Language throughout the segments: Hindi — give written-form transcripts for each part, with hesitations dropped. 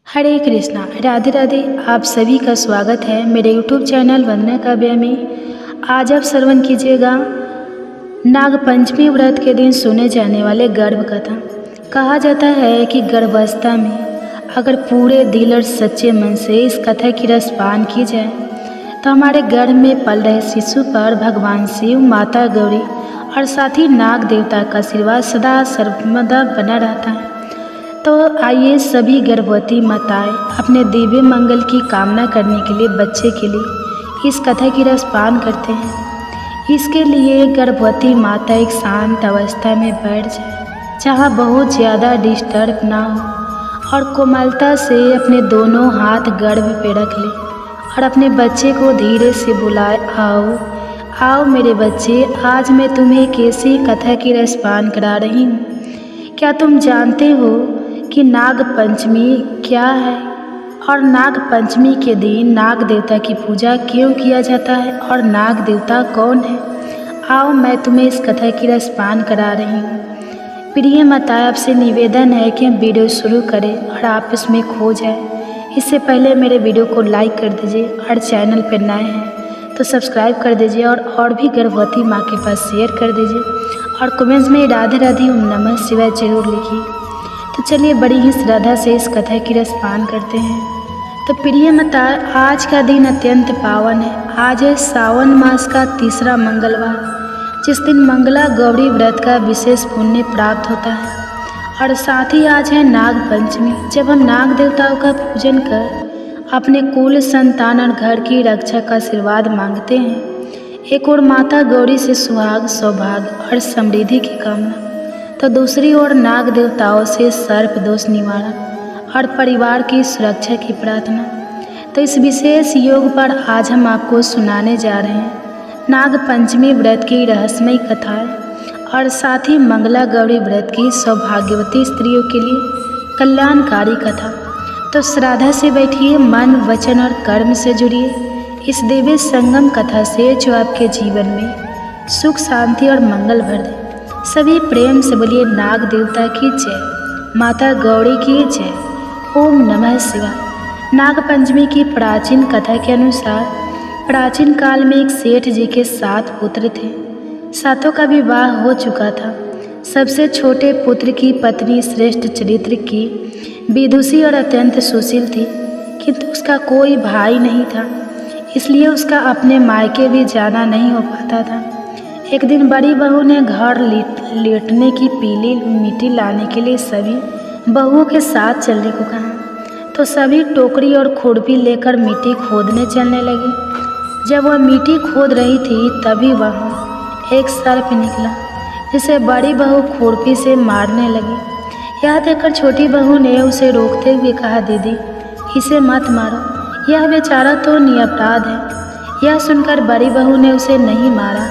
हरे कृष्णा, राधे राधे। आप सभी का स्वागत है मेरे YouTube चैनल वंदना काव्या में। आज आप श्रवण कीजिएगा नागपंचमी व्रत के दिन सुने जाने वाले गर्भ कथा। कहा जाता है कि गर्भावस्था में अगर पूरे दिल और सच्चे मन से इस कथा की रसपान की जाए तो हमारे गर्भ में पल रहे शिशु पर भगवान शिव, माता गौरी और साथ ही नाग देवता का आशीर्वाद सदा सर्वदा बना रहता है। तो आइए सभी गर्भवती माताएं अपने दिव्य मंगल की कामना करने के लिए बच्चे के लिए इस कथा की रसपान करते हैं। इसके लिए गर्भवती माता एक शांत अवस्था में बैठ जाए जहाँ बहुत ज़्यादा डिस्टर्ब ना हो और कोमलता से अपने दोनों हाथ गर्भ पे रख ले और अपने बच्चे को धीरे से बुलाए, आओ आओ मेरे बच्चे, आज मैं तुम्हें एक ऐसी कथा की रसपान करा रही हूँ। क्या तुम जानते हो कि नाग पंचमी क्या है और नाग पंचमी के दिन नाग देवता की पूजा क्यों किया जाता है और नाग देवता कौन है? आओ मैं तुम्हें इस कथा की रसपान करा रही हूँ। प्रिय माताएं, आपसे निवेदन है कि हम वीडियो शुरू करें और आप इसमें खो जाए। इससे पहले मेरे वीडियो को लाइक कर दीजिए और चैनल पर नए हैं तो सब्सक्राइब कर दीजिए और भी गर्भवती माँ के पास शेयर कर दीजिए और कमेंट्स में राधे राधे ओम नमः शिवाय जरूर लिखिए। तो चलिए बड़ी ही श्रद्धा से इस कथा की रसपान करते हैं। तो प्रिय माता, आज का दिन अत्यंत पावन है। आज है सावन मास का तीसरा मंगलवार, जिस दिन मंगला गौरी व्रत का विशेष पुण्य प्राप्त होता है। और साथ ही आज है नाग पंचमी, जब हम नाग देवताओं का पूजन कर अपने कुल संतान और घर की रक्षा का आशीर्वाद मांगते हैं। एक और माता गौरी से सुहाग, सौभाग्य और समृद्धि की कामना, तो दूसरी ओर नाग देवताओं से सर्प दोष निवारण और परिवार की सुरक्षा की प्रार्थना। तो इस विशेष योग पर आज हम आपको सुनाने जा रहे हैं नाग पंचमी व्रत की रहस्यमयी कथाएं और साथ ही मंगला गौरी व्रत की सौभाग्यवती स्त्रियों के लिए कल्याणकारी कथा। तो श्रद्धा से बैठिए, मन, वचन और कर्म से जुड़िए इस दिव्य संगम कथा से जो आपके जीवन में सुख, शांति और मंगल भर दे। सभी प्रेम से बोलिए नाग देवता की जय, माता गौरी की जय, ओम नमः शिवाय। नाग पंचमी की प्राचीन कथा के अनुसार प्राचीन काल में एक सेठ जी के 7 पुत्र थे। सातों का विवाह हो चुका था। सबसे छोटे पुत्र की पत्नी श्रेष्ठ चरित्र की, विदुषी और अत्यंत सुशील थी, किंतु उसका कोई भाई नहीं था, इसलिए उसका अपने मायके भी जाना नहीं हो पाता था। एक दिन बड़ी बहू ने घर लेटने की पीली मिट्टी लाने के लिए सभी बहुओं के साथ चलने को कहा, तो सभी टोकरी और खुरपी लेकर मिट्टी खोदने चलने लगी। जब वह मिट्टी खोद रही थी तभी वहाँ एक सर्प निकला, जिसे बड़ी बहू खुरपी से मारने लगी। यह देखकर छोटी बहू ने उसे रोकते हुए कहा, दीदी इसे मत मारो, यह बेचारा तो निरपराध है। यह सुनकर बड़ी बहू ने उसे नहीं मारा।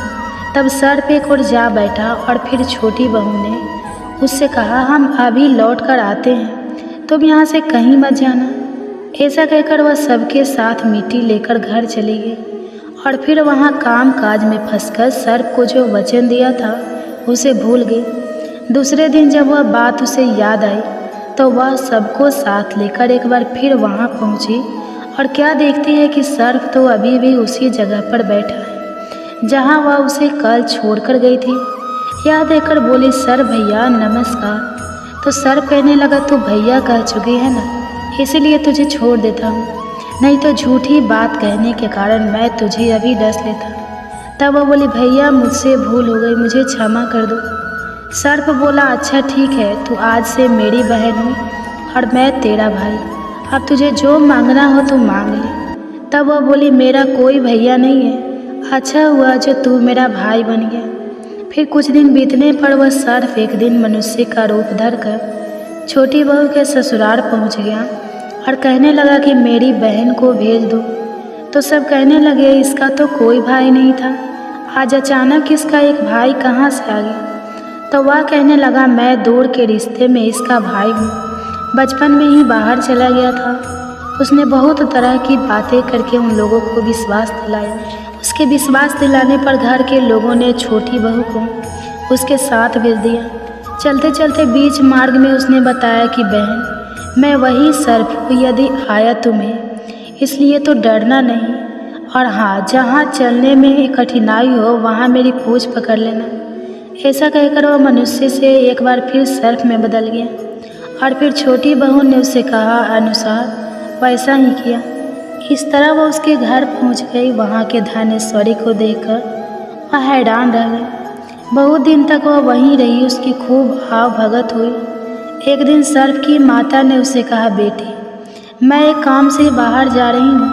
तब सर्प एक ओर जा बैठा और फिर छोटी बहू ने उससे कहा, हम अभी लौट कर आते हैं, तुम यहाँ से कहीं मत जाना। ऐसा कहकर वह सबके साथ मिट्टी लेकर घर चली गई और फिर वहाँ काम काज में फंसकर सर्प को जो वचन दिया था उसे भूल गई। दूसरे दिन जब वह बात उसे याद आई तो वह सबको साथ लेकर एक बार फिर वहाँ पहुँची और क्या देखती है कि सर्प तो अभी भी उसी जगह पर बैठा है जहाँ वह उसे कल छोड़कर गई थी। यह देखकर बोली, सर भैया नमस्कार। तो सर कहने लगा, तू भैया कह चुकी है ना, इसीलिए तुझे छोड़ देता हूँ, नहीं तो झूठी बात कहने के कारण मैं तुझे अभी डस लेता। तब वह बोली, भैया मुझसे भूल हो गई, मुझे क्षमा कर दो। सर्प बोला, अच्छा ठीक है, तू आज से मेरी बहन हुई और मैं तेरा भाई, अब तुझे जो मांगना हो तो मांग ले। तब वह बोली, मेरा कोई भैया नहीं है, अच्छा हुआ जो तू मेरा भाई बन गया। फिर कुछ दिन बीतने पर वह सर्प एक दिन मनुष्य का रूप धरकर छोटी बहू के ससुराल पहुंच गया और कहने लगा कि मेरी बहन को भेज दो। तो सब कहने लगे, इसका तो कोई भाई नहीं था, आज अचानक इसका एक भाई कहाँ से आ गया? तो वह कहने लगा, मैं दूर के रिश्ते में इसका भाई हूँ, बचपन में ही बाहर चला गया था। उसने बहुत तरह की बातें करके उन लोगों को विश्वास दिलाया। उसके विश्वास दिलाने पर घर के लोगों ने छोटी बहू को उसके साथ भेज दिया। चलते चलते बीच मार्ग में उसने बताया कि बहन, मैं वही सर्प हूँ यदि आया तुम्हें, इसलिए तो डरना नहीं। और हाँ, जहाँ चलने में कठिनाई हो वहाँ मेरी पूँछ पकड़ लेना। ऐसा कहकर वह मनुष्य से एक बार फिर सर्प में बदल गया और फिर छोटी बहू ने उससे कहा अनुसार वैसा ही किया। इस तरह वह उसके घर पहुँच गई। वहाँ के धनेश्वरी को देखकर वह हैरान रह गई। बहुत दिन तक वह वहीं रही, उसकी खूब आव भगत हुई। एक दिन सर्प की माता ने उससे कहा, बेटी मैं एक काम से बाहर जा रही हूँ,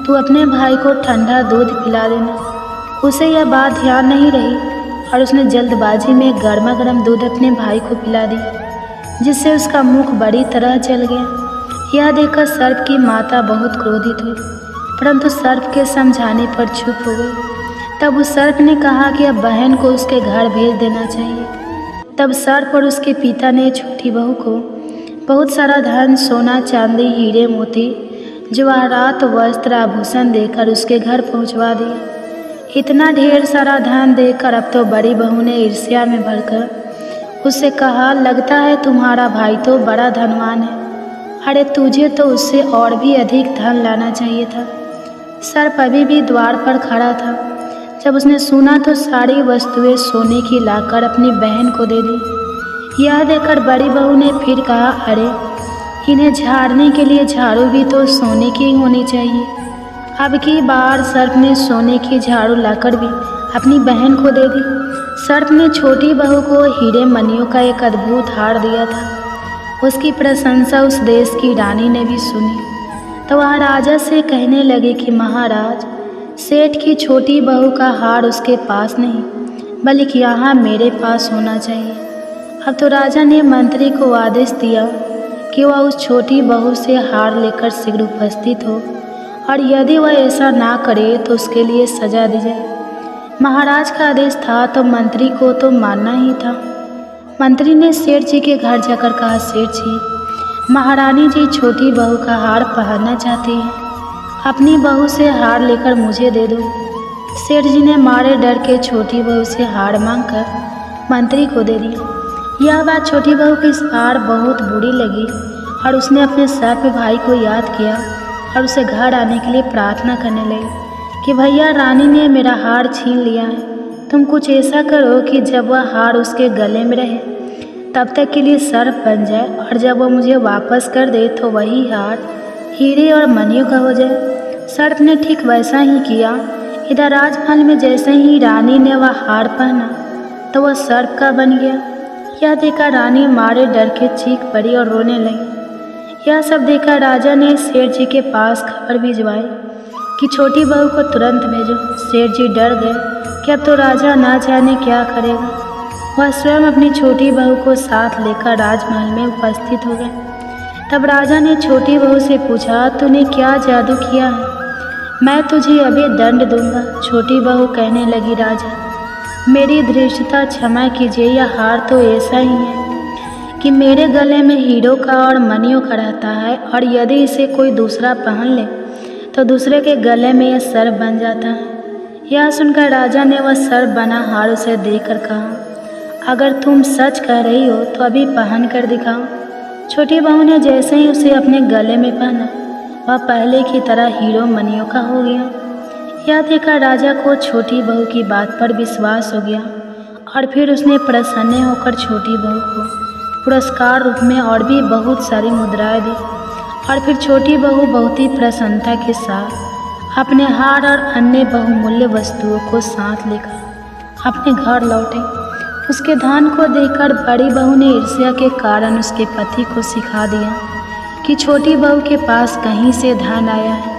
तू अपने भाई को ठंडा दूध पिला देना। उसे यह बात ध्यान नहीं रही और उसने जल्दबाजी में गर्मा गर्म दूध अपने भाई को पिला दिया, जिससे उसका मुख बड़ी तरह जल गया। यह देखकर सर्प की माता बहुत क्रोधित हुई, परंतु सर्प के समझाने पर चुप हो गई। तब उस सर्प ने कहा कि अब बहन को उसके घर भेज देना चाहिए। तब सर्प और उसके पिता ने छोटी बहू को बहुत सारा धन, सोना, चांदी, हीरे, मोती, जवाहरात, वस्त्र, आभूषण देकर उसके घर पहुंचवा दिया। इतना ढेर सारा धन देकर अब तो बड़ी बहू ने ईर्ष्या में भरकर उससे कहा, लगता है तुम्हारा भाई तो बड़ा धनवान है। अरे तुझे तो उससे और भी अधिक धन लाना चाहिए था। सर्प अभी भी द्वार पर खड़ा था। जब उसने सुना तो सारी वस्तुएं सोने की लाकर अपनी बहन को दे दी। यह देखकर बड़ी बहू ने फिर कहा, अरे इन्हें झाड़ने के लिए झाड़ू भी तो सोने की ही होनी चाहिए। अब की बार सर्प ने सोने की झाड़ू लाकर भी अपनी बहन को दे दी। सर्प ने छोटी बहू को हीरे मणियों का एक अद्भुत हार दिया था। उसकी प्रशंसा उस देश की रानी ने भी सुनी तो वह राजा से कहने लगे कि महाराज, सेठ की छोटी बहू का हार उसके पास नहीं बल्कि यहाँ मेरे पास होना चाहिए। अब तो राजा ने मंत्री को आदेश दिया कि वह उस छोटी बहू से हार लेकर शीघ्र उपस्थित हो और यदि वह ऐसा ना करे तो उसके लिए सजा दी जाए। महाराज का आदेश था तो मंत्री को तो मानना ही था। मंत्री ने सेठ जी के घर जाकर कहा, सेठ जी, महारानी जी छोटी बहू का हार पहनना चाहती है, अपनी बहू से हार लेकर मुझे दे दो। सेठ जी ने मारे डर के छोटी बहू से हार मांगकर मंत्री को दे दिया। यह बात छोटी बहू की इस बार बहुत बुरी लगी और उसने अपने सर्प भाई को याद किया और उसे घर आने के लिए प्रार्थना करने लगी कि भैया, रानी ने मेरा हार छीन लिया है, तुम कुछ ऐसा करो कि जब वह हार उसके गले में रहे तब तक के लिए सर्प बन जाए और जब वह मुझे वापस कर दे तो वही हार हीरे और मणियों का हो जाए। सर्प ने ठीक वैसा ही किया। इधर राजमहल में जैसे ही रानी ने वह हार पहना तो वह सर्प का बन गया। यह देखकर रानी मारे डर के चीख पड़ी और रोने लगी। यह सब देखकर राजा ने सेठ जी के पास खबर भिजवाई कि छोटी बहू को तुरंत भेजो। सेठ जी डर गए कि अब तो राजा ना जाने क्या करेगा। वह स्वयं अपनी छोटी बहू को साथ लेकर राजमहल में उपस्थित हो गए। तब राजा ने छोटी बहू से पूछा, तूने क्या जादू किया है? मैं तुझे अभी दंड दूंगा। छोटी बहू कहने लगी, राजा मेरी धृष्टता क्षमा कीजिए, यह हार तो ऐसा ही है कि मेरे गले में हीरों का और मणियों का रहता है और यदि इसे कोई दूसरा पहन ले तो दूसरे के गले में यह सर्प बन जाता है। यह सुनकर राजा ने वह सर्प बना हार उसे देकर कहा, अगर तुम सच कह रही हो तो अभी पहन कर दिखाओ। छोटी बहू ने जैसे ही उसे अपने गले में पहना वह पहले की तरह हीरो मणियों का हो गया। यह देखकर राजा को छोटी बहू की बात पर विश्वास हो गया और फिर उसने प्रसन्न होकर छोटी बहू को पुरस्कार रूप में और भी बहुत सारी मुद्राएं दी और फिर छोटी बहू बहुत ही प्रसन्नता के साथ अपने हार और अन्य बहुमूल्य वस्तुओं को साथ लेकर अपने घर लौटे। उसके धन को देखकर बड़ी बहू ने ईर्ष्या के कारण उसके पति को सिखा दिया कि छोटी बहू के पास कहीं से धन आया है।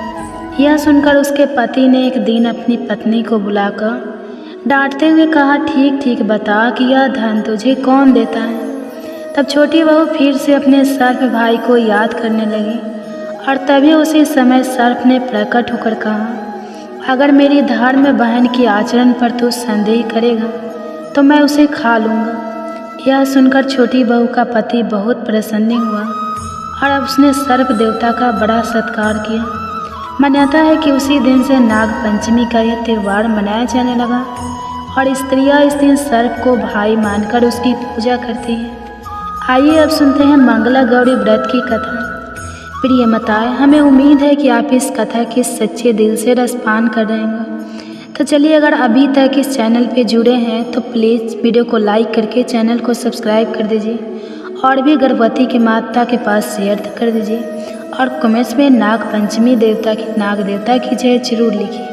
यह सुनकर उसके पति ने एक दिन अपनी पत्नी को बुलाकर डांटते हुए कहा, ठीक ठीक बता कि यह धन तुझे कौन देता है। तब छोटी बहू फिर से अपने सर्प भाई को याद करने लगी और तभी उसी समय सर्प ने प्रकट होकर कहा, अगर मेरी धर्म बहन के आचरण पर तू संदेह करेगा तो मैं उसे खा लूँगा। यह सुनकर छोटी बहू का पति बहुत प्रसन्न हुआ और अब उसने सर्प देवता का बड़ा सत्कार किया। मान्यता है कि उसी दिन से नाग पंचमी का यह त्यौहार मनाया जाने लगा और स्त्रियां इस दिन सर्प को भाई मानकर उसकी पूजा करती हैं। आइए अब सुनते हैं मंगला गौरी व्रत की कथा। प्रिय माताएं, हमें उम्मीद है कि आप इस कथा के सच्चे दिल से रसपान कर रहे होंगे। तो चलिए, अगर अभी तक इस चैनल पे जुड़े हैं तो प्लीज़ वीडियो को लाइक करके चैनल को सब्सक्राइब कर दीजिए और भी गर्भवती की माता के पास शेयर कर दीजिए और कमेंट्स में नाग पंचमी नाग देवता की जय जरूर लिखिए।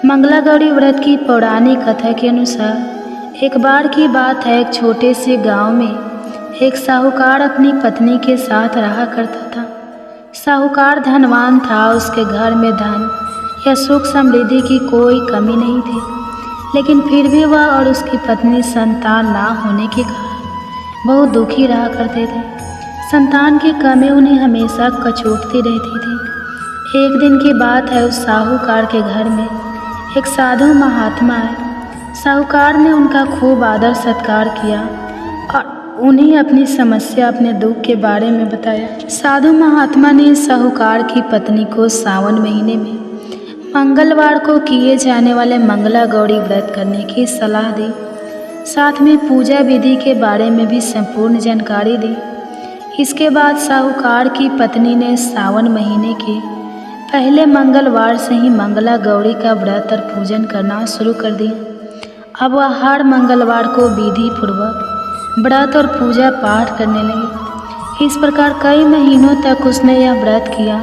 मंगला गौरी व्रत की पौराणिक कथा के अनुसार एक बार की बात है, एक छोटे से गांव में एक साहूकार अपनी पत्नी के साथ रहा करता था। साहूकार धनवान था, उसके घर में धन या सुख समृद्धि की कोई कमी नहीं थी, लेकिन फिर भी वह और उसकी पत्नी संतान ना होने के कारण बहुत दुखी रहा करते थे। संतान की कमी उन्हें हमेशा कचोटती रहती थी। एक दिन की बात है, उस साहूकार के घर में एक साधु महात्मा आए। साहूकार ने उनका खूब आदर सत्कार किया और उन्हें अपनी समस्या, अपने दुख के बारे में बताया। साधु महात्मा ने साहूकार की पत्नी को सावन महीने में मंगलवार को किए जाने वाले मंगला गौरी व्रत करने की सलाह दी। साथ में पूजा विधि के बारे में भी संपूर्ण जानकारी दी। इसके बाद साहूकार की पत्नी ने सावन महीने के पहले मंगलवार से ही मंगला गौरी का व्रत और पूजन करना शुरू कर दिया। अब वह हर मंगलवार को विधि पूर्वक व्रत और पूजा पाठ करने लगी। इस प्रकार कई महीनों तक उसने यह व्रत किया।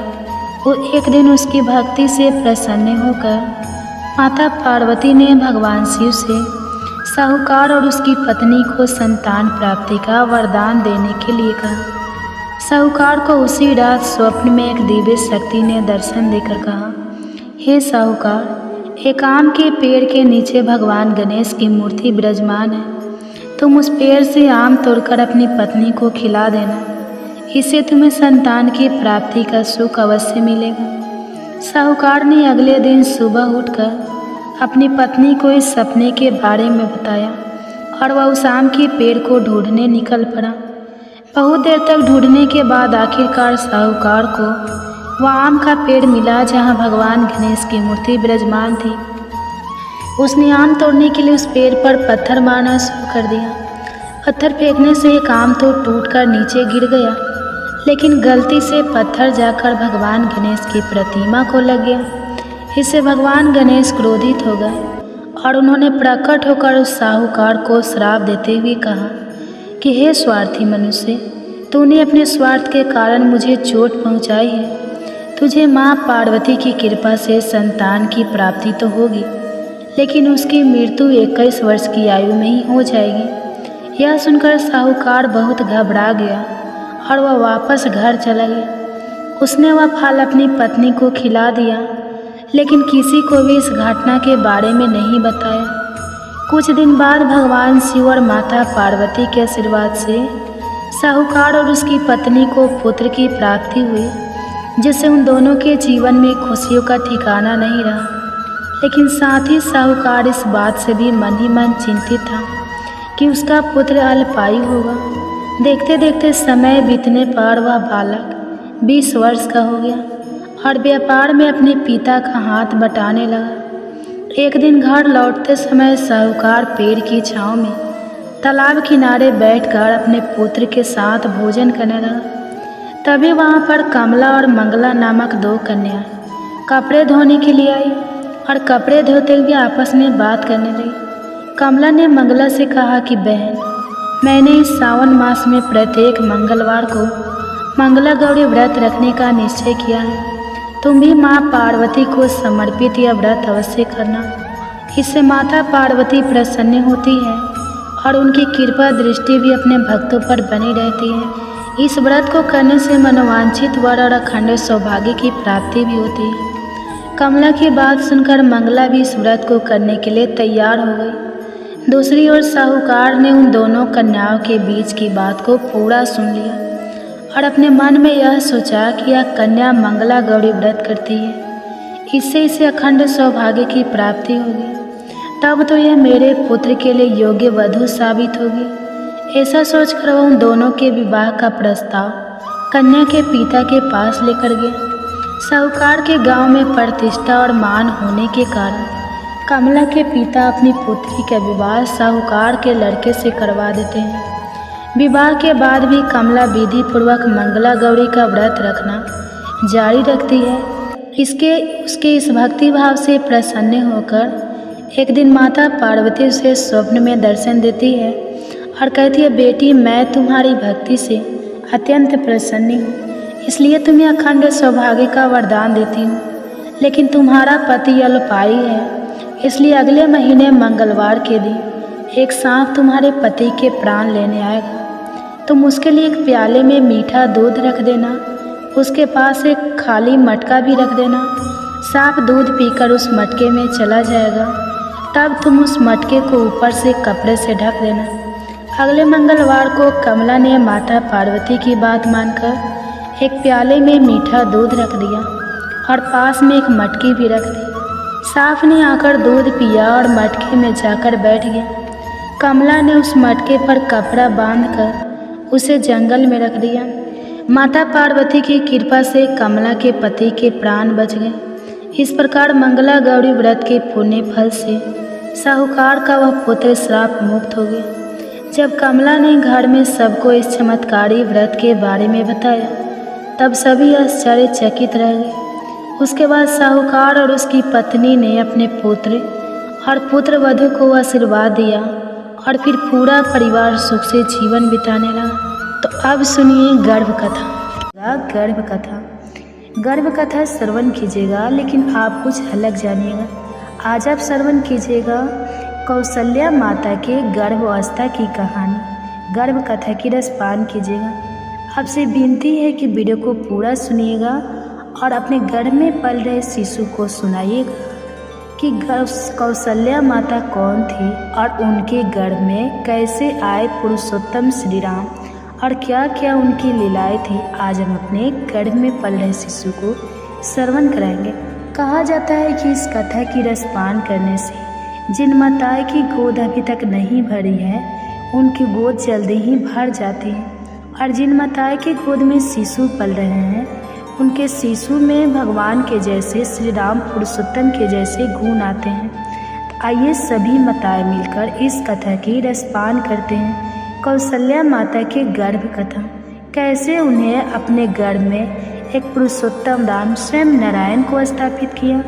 वो एक दिन उसकी भक्ति से प्रसन्न होकर माता पार्वती ने भगवान शिव से साहूकार और उसकी पत्नी को संतान प्राप्ति का वरदान देने के लिए कहा। साहूकार को उसी रात स्वप्न में एक दिव्य शक्ति ने दर्शन देकर कहा, हे साहूकार, एक आम के पेड़ के नीचे भगवान गणेश की मूर्ति विराजमान है। तुम उस पेड़ से आम तोड़कर अपनी पत्नी को खिला देना, इससे तुम्हें संतान की प्राप्ति का सुख अवश्य मिलेगा। साहूकार ने अगले दिन सुबह उठकर अपनी पत्नी को इस सपने के बारे में बताया और वह उस आम के पेड़ को ढूंढने निकल पड़ा। बहुत देर तक ढूंढने के बाद आखिरकार साहूकार को वह आम का पेड़ मिला जहां भगवान गणेश की मूर्ति विराजमान थी। उसने आम तोड़ने के लिए उस पेड़ पर पत्थर मारना शुरू कर दिया। पत्थर फेंकने से एक आम तो टूटकर नीचे गिर गया, लेकिन गलती से पत्थर जाकर भगवान गणेश की प्रतिमा को लग गया। इससे भगवान गणेश क्रोधित हो गए और उन्होंने प्रकट होकर उस साहूकार को श्राप देते हुए कहा कि हे स्वार्थी मनुष्य, तूने अपने स्वार्थ के कारण मुझे चोट पहुंचाई है। तुझे माँ पार्वती की कृपा से संतान की प्राप्ति तो होगी, लेकिन उसकी मृत्यु 21 वर्ष की आयु में ही हो जाएगी। यह सुनकर साहूकार बहुत घबरा गया और वह वापस घर चला गया। उसने वह फल अपनी पत्नी को खिला दिया, लेकिन किसी को भी इस घटना के बारे में नहीं बताया। कुछ दिन बाद भगवान शिव और माता पार्वती के आशीर्वाद से साहूकार और उसकी पत्नी को पुत्र की प्राप्ति हुई, जिससे उन दोनों के जीवन में खुशियों का ठिकाना नहीं रहा। लेकिन साथ ही साहूकार इस बात से भी मन ही मन चिंतित था कि उसका पुत्र अल्पायु होगा। देखते देखते समय बीतने पर वह बालक 20 वर्ष का हो गया और व्यापार में अपने पिता का हाथ बटाने लगा। एक दिन घर लौटते समय साहूकार पेड़ की छांव में तालाब किनारे बैठकर अपने पुत्र के साथ भोजन करने लगा। तभी वहाँ पर कमला और मंगला नामक 2 कन्याएं कपड़े धोने के लिए आई और कपड़े धोते हुए आपस में बात करने लगी। कमला ने मंगला से कहा कि बहन, मैंने इस सावन मास में प्रत्येक मंगलवार को मंगला गौरी व्रत रखने का निश्चय किया है। तुम भी माँ पार्वती को समर्पित यह व्रत अवश्य करना। इससे माता पार्वती प्रसन्न होती है और उनकी कृपा दृष्टि भी अपने भक्तों पर बनी रहती है। इस व्रत को करने से मनोवांछित वर और अखंड सौभाग्य की प्राप्ति भी होती है। कमला की बात सुनकर मंगला भी इस व्रत को करने के लिए तैयार हो गई। दूसरी ओर साहूकार ने उन दोनों कन्याओं के बीच की बात को पूरा सुन लिया और अपने मन में यह सोचा कि यह कन्या मंगला गौरी व्रत करती है, इससे इसे अखंड सौभाग्य की प्राप्ति होगी। तब तो यह मेरे पुत्र के लिए योग्य वधू साबित होगी। ऐसा सोचकर वह उन दोनों के विवाह का प्रस्ताव कन्या के पिता के पास लेकर गया। साहूकार के गांव में प्रतिष्ठा और मान होने के कारण कमला के पिता अपनी पुत्री का विवाह साहूकार के लड़के से करवा देते हैं। विवाह के बाद भी कमला विधि पूर्वक मंगला गौरी का व्रत रखना जारी रखती है। उसके इस भक्ति भाव से प्रसन्न होकर एक दिन माता पार्वती उसे स्वप्न में दर्शन देती है और कहती है, बेटी मैं तुम्हारी भक्ति से अत्यंत प्रसन्न हूँ, इसलिए तुम्हें अखंड सौभाग्य का वरदान देती हूँ। लेकिन तुम्हारा पति अल्पायु है, इसलिए अगले महीने मंगलवार के दिन एक सांप तुम्हारे पति के प्राण लेने आएगा। तुम उसके लिए एक प्याले में मीठा दूध रख देना, उसके पास एक खाली मटका भी रख देना। सांप दूध पीकर उस मटके में चला जाएगा, तब तुम उस मटके को ऊपर से कपड़े से ढक देना। अगले मंगलवार को कमला ने माता पार्वती की बात मानकर एक प्याले में मीठा दूध रख दिया और पास में एक मटकी भी रख दी। सांप ने आकर दूध पिया और मटके में जाकर बैठ गया। कमला ने उस मटके पर कपड़ा बांधकर उसे जंगल में रख दिया। माता पार्वती की कृपा से कमला के पति के प्राण बच गए। इस प्रकार मंगला गौरी व्रत के पुण्य फल से साहूकार का वह पुत्र श्राप मुक्त हो गया। जब कमला ने घर में सबको इस चमत्कारी व्रत के बारे में बताया, तब सभी आश्चर्यचकित रह गए। उसके बाद साहूकार और उसकी पत्नी ने अपने पुत्र और पुत्र वधू को आशीर्वाद दिया और फिर पूरा परिवार सुख से जीवन बिताने लगा। तो अब सुनिए गर्भ कथा श्रवण कीजिएगा, लेकिन आप कुछ अलग जानिएगा। आज आप श्रवण कीजिएगा कौशल्या माता के गर्भावस्था की कहानी, गर्भ कथा की रसपान कीजिएगा। आपसे विनती है कि वीडियो को पूरा सुनिएगा और अपने गर्भ में पल रहे शिशु को सुनाइएगा कि कौशल्या माता कौन थी और उनके गर्भ में कैसे आए पुरुषोत्तम श्री राम और क्या क्या उनकी लीलाएं थी। आज हम अपने गर्भ में पल रहे शिशु को श्रवण कराएंगे। कहा जाता है कि इस कथा की रसपान करने से जिन माताएं की गोद अभी तक नहीं भरी है, उनकी गोद जल्दी ही भर जाती है, और जिन माताएं की गोद में शिशु पल रहे हैं, उनके शिशु में भगवान के जैसे श्री राम पुरुषोत्तम के जैसे गुण आते हैं। तो आइए सभी माताएं मिलकर इस कथा की रसपान करते हैं। कौशल्या माता की गर्भ कथा, कैसे उन्हें अपने गर्भ में एक पुरुषोत्तम राम स्वयं नारायण को स्थापित किया।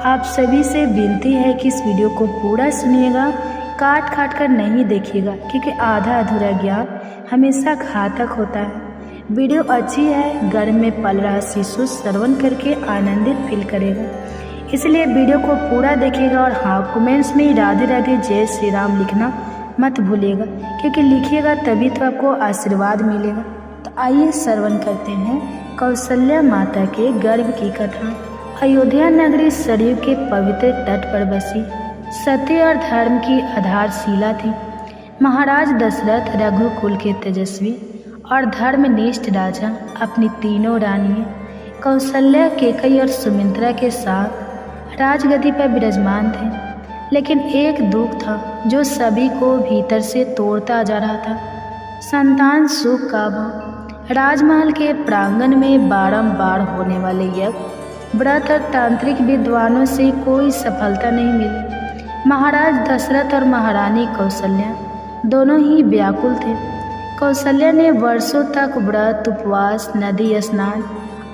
आप सभी से विनती है कि इस वीडियो को पूरा सुनिएगा, काट कर नहीं देखिएगा, क्योंकि आधा अधूरा ज्ञान हमेशा घातक होता है। वीडियो अच्छी है, गर्भ में पल रहा शिशु श्रवण करके आनंदित फील करेगा, इसलिए वीडियो को पूरा देखिएगा। और हाँ, कमेंट्स में राधे राधे जय श्री राम लिखना मत भूलिएगा, क्योंकि लिखिएगा तभी तो आपको आशीर्वाद मिलेगा। तो आइए श्रवण करते हैं कौशल्या माता के गर्भ की कथा। अयोध्या नगरी सरयू के पवित्र तट पर बसी सत्य और धर्म की आधारशिला थी। महाराज दशरथ रघुकुल के तेजस्वी और धर्मनिष्ठ राजा अपनी तीनों रानियों कौशल्या, केकई और सुमित्रा के साथ राजगद्दी पर विराजमान थे। लेकिन एक दुख था जो सभी को भीतर से तोड़ता जा रहा था, संतान सुख का अभाव। राजमहल के प्रांगण में बारंबार होने वाले यज्ञ, व्रत और तांत्रिक विद्वानों से कोई सफलता नहीं मिली। महाराज दशरथ और महारानी कौशल्या दोनों ही व्याकुल थे। कौशल्या ने वर्षों तक व्रत, उपवास, नदी स्नान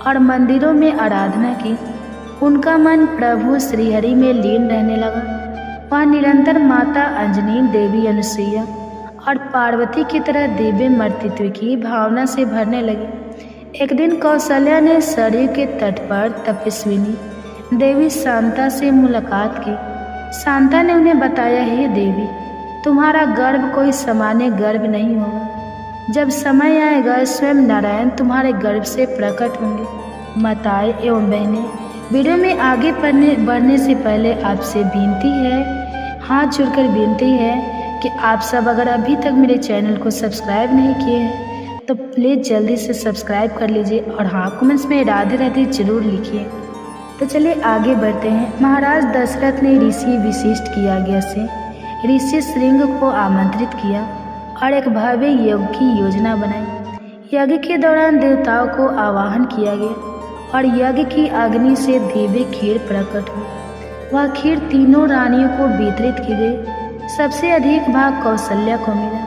और मंदिरों में आराधना की। उनका मन प्रभु श्रीहरि में लीन रहने लगा। वह निरंतर माता अंजनी, देवी अनुसुईया और पार्वती की तरह दिव्य मर्तित्व की भावना से भरने लगी। एक दिन कौशल्या ने सरयू के तट पर तपस्विनी देवी शांता से मुलाकात की। शांता ने उन्हें बताया, हे देवी, तुम्हारा गर्भ कोई सामान्य गर्भ नहीं होगा। जब समय आएगा, स्वयं नारायण तुम्हारे गर्भ से प्रकट होंगे। माताएं एवं बहनें, वीडियो में आगे बढ़ने से पहले आपसे विनती है, हाथ जोड़कर विनती है कि आप सब अगर अभी तक मेरे चैनल को सब्सक्राइब नहीं किए हैं तो प्लीज़ जल्दी से सब्सक्राइब कर लीजिए, और हाँ, कमेंट्स में राधे राधे जरूर लिखिए। तो चलिए आगे बढ़ते हैं। महाराज दशरथ ने ऋषि विशिष्ट की आज्ञा से ऋषि श्रृंग को आमंत्रित किया और एक भव्य यज्ञ की योजना बनाई। यज्ञ के दौरान देवताओं को आवाहन किया गया और यज्ञ की अग्नि से दिव्य खीर प्रकट हुई। वह खीर तीनों रानियों को वितरित की गई। सबसे अधिक भाग कौशल्या को मिला।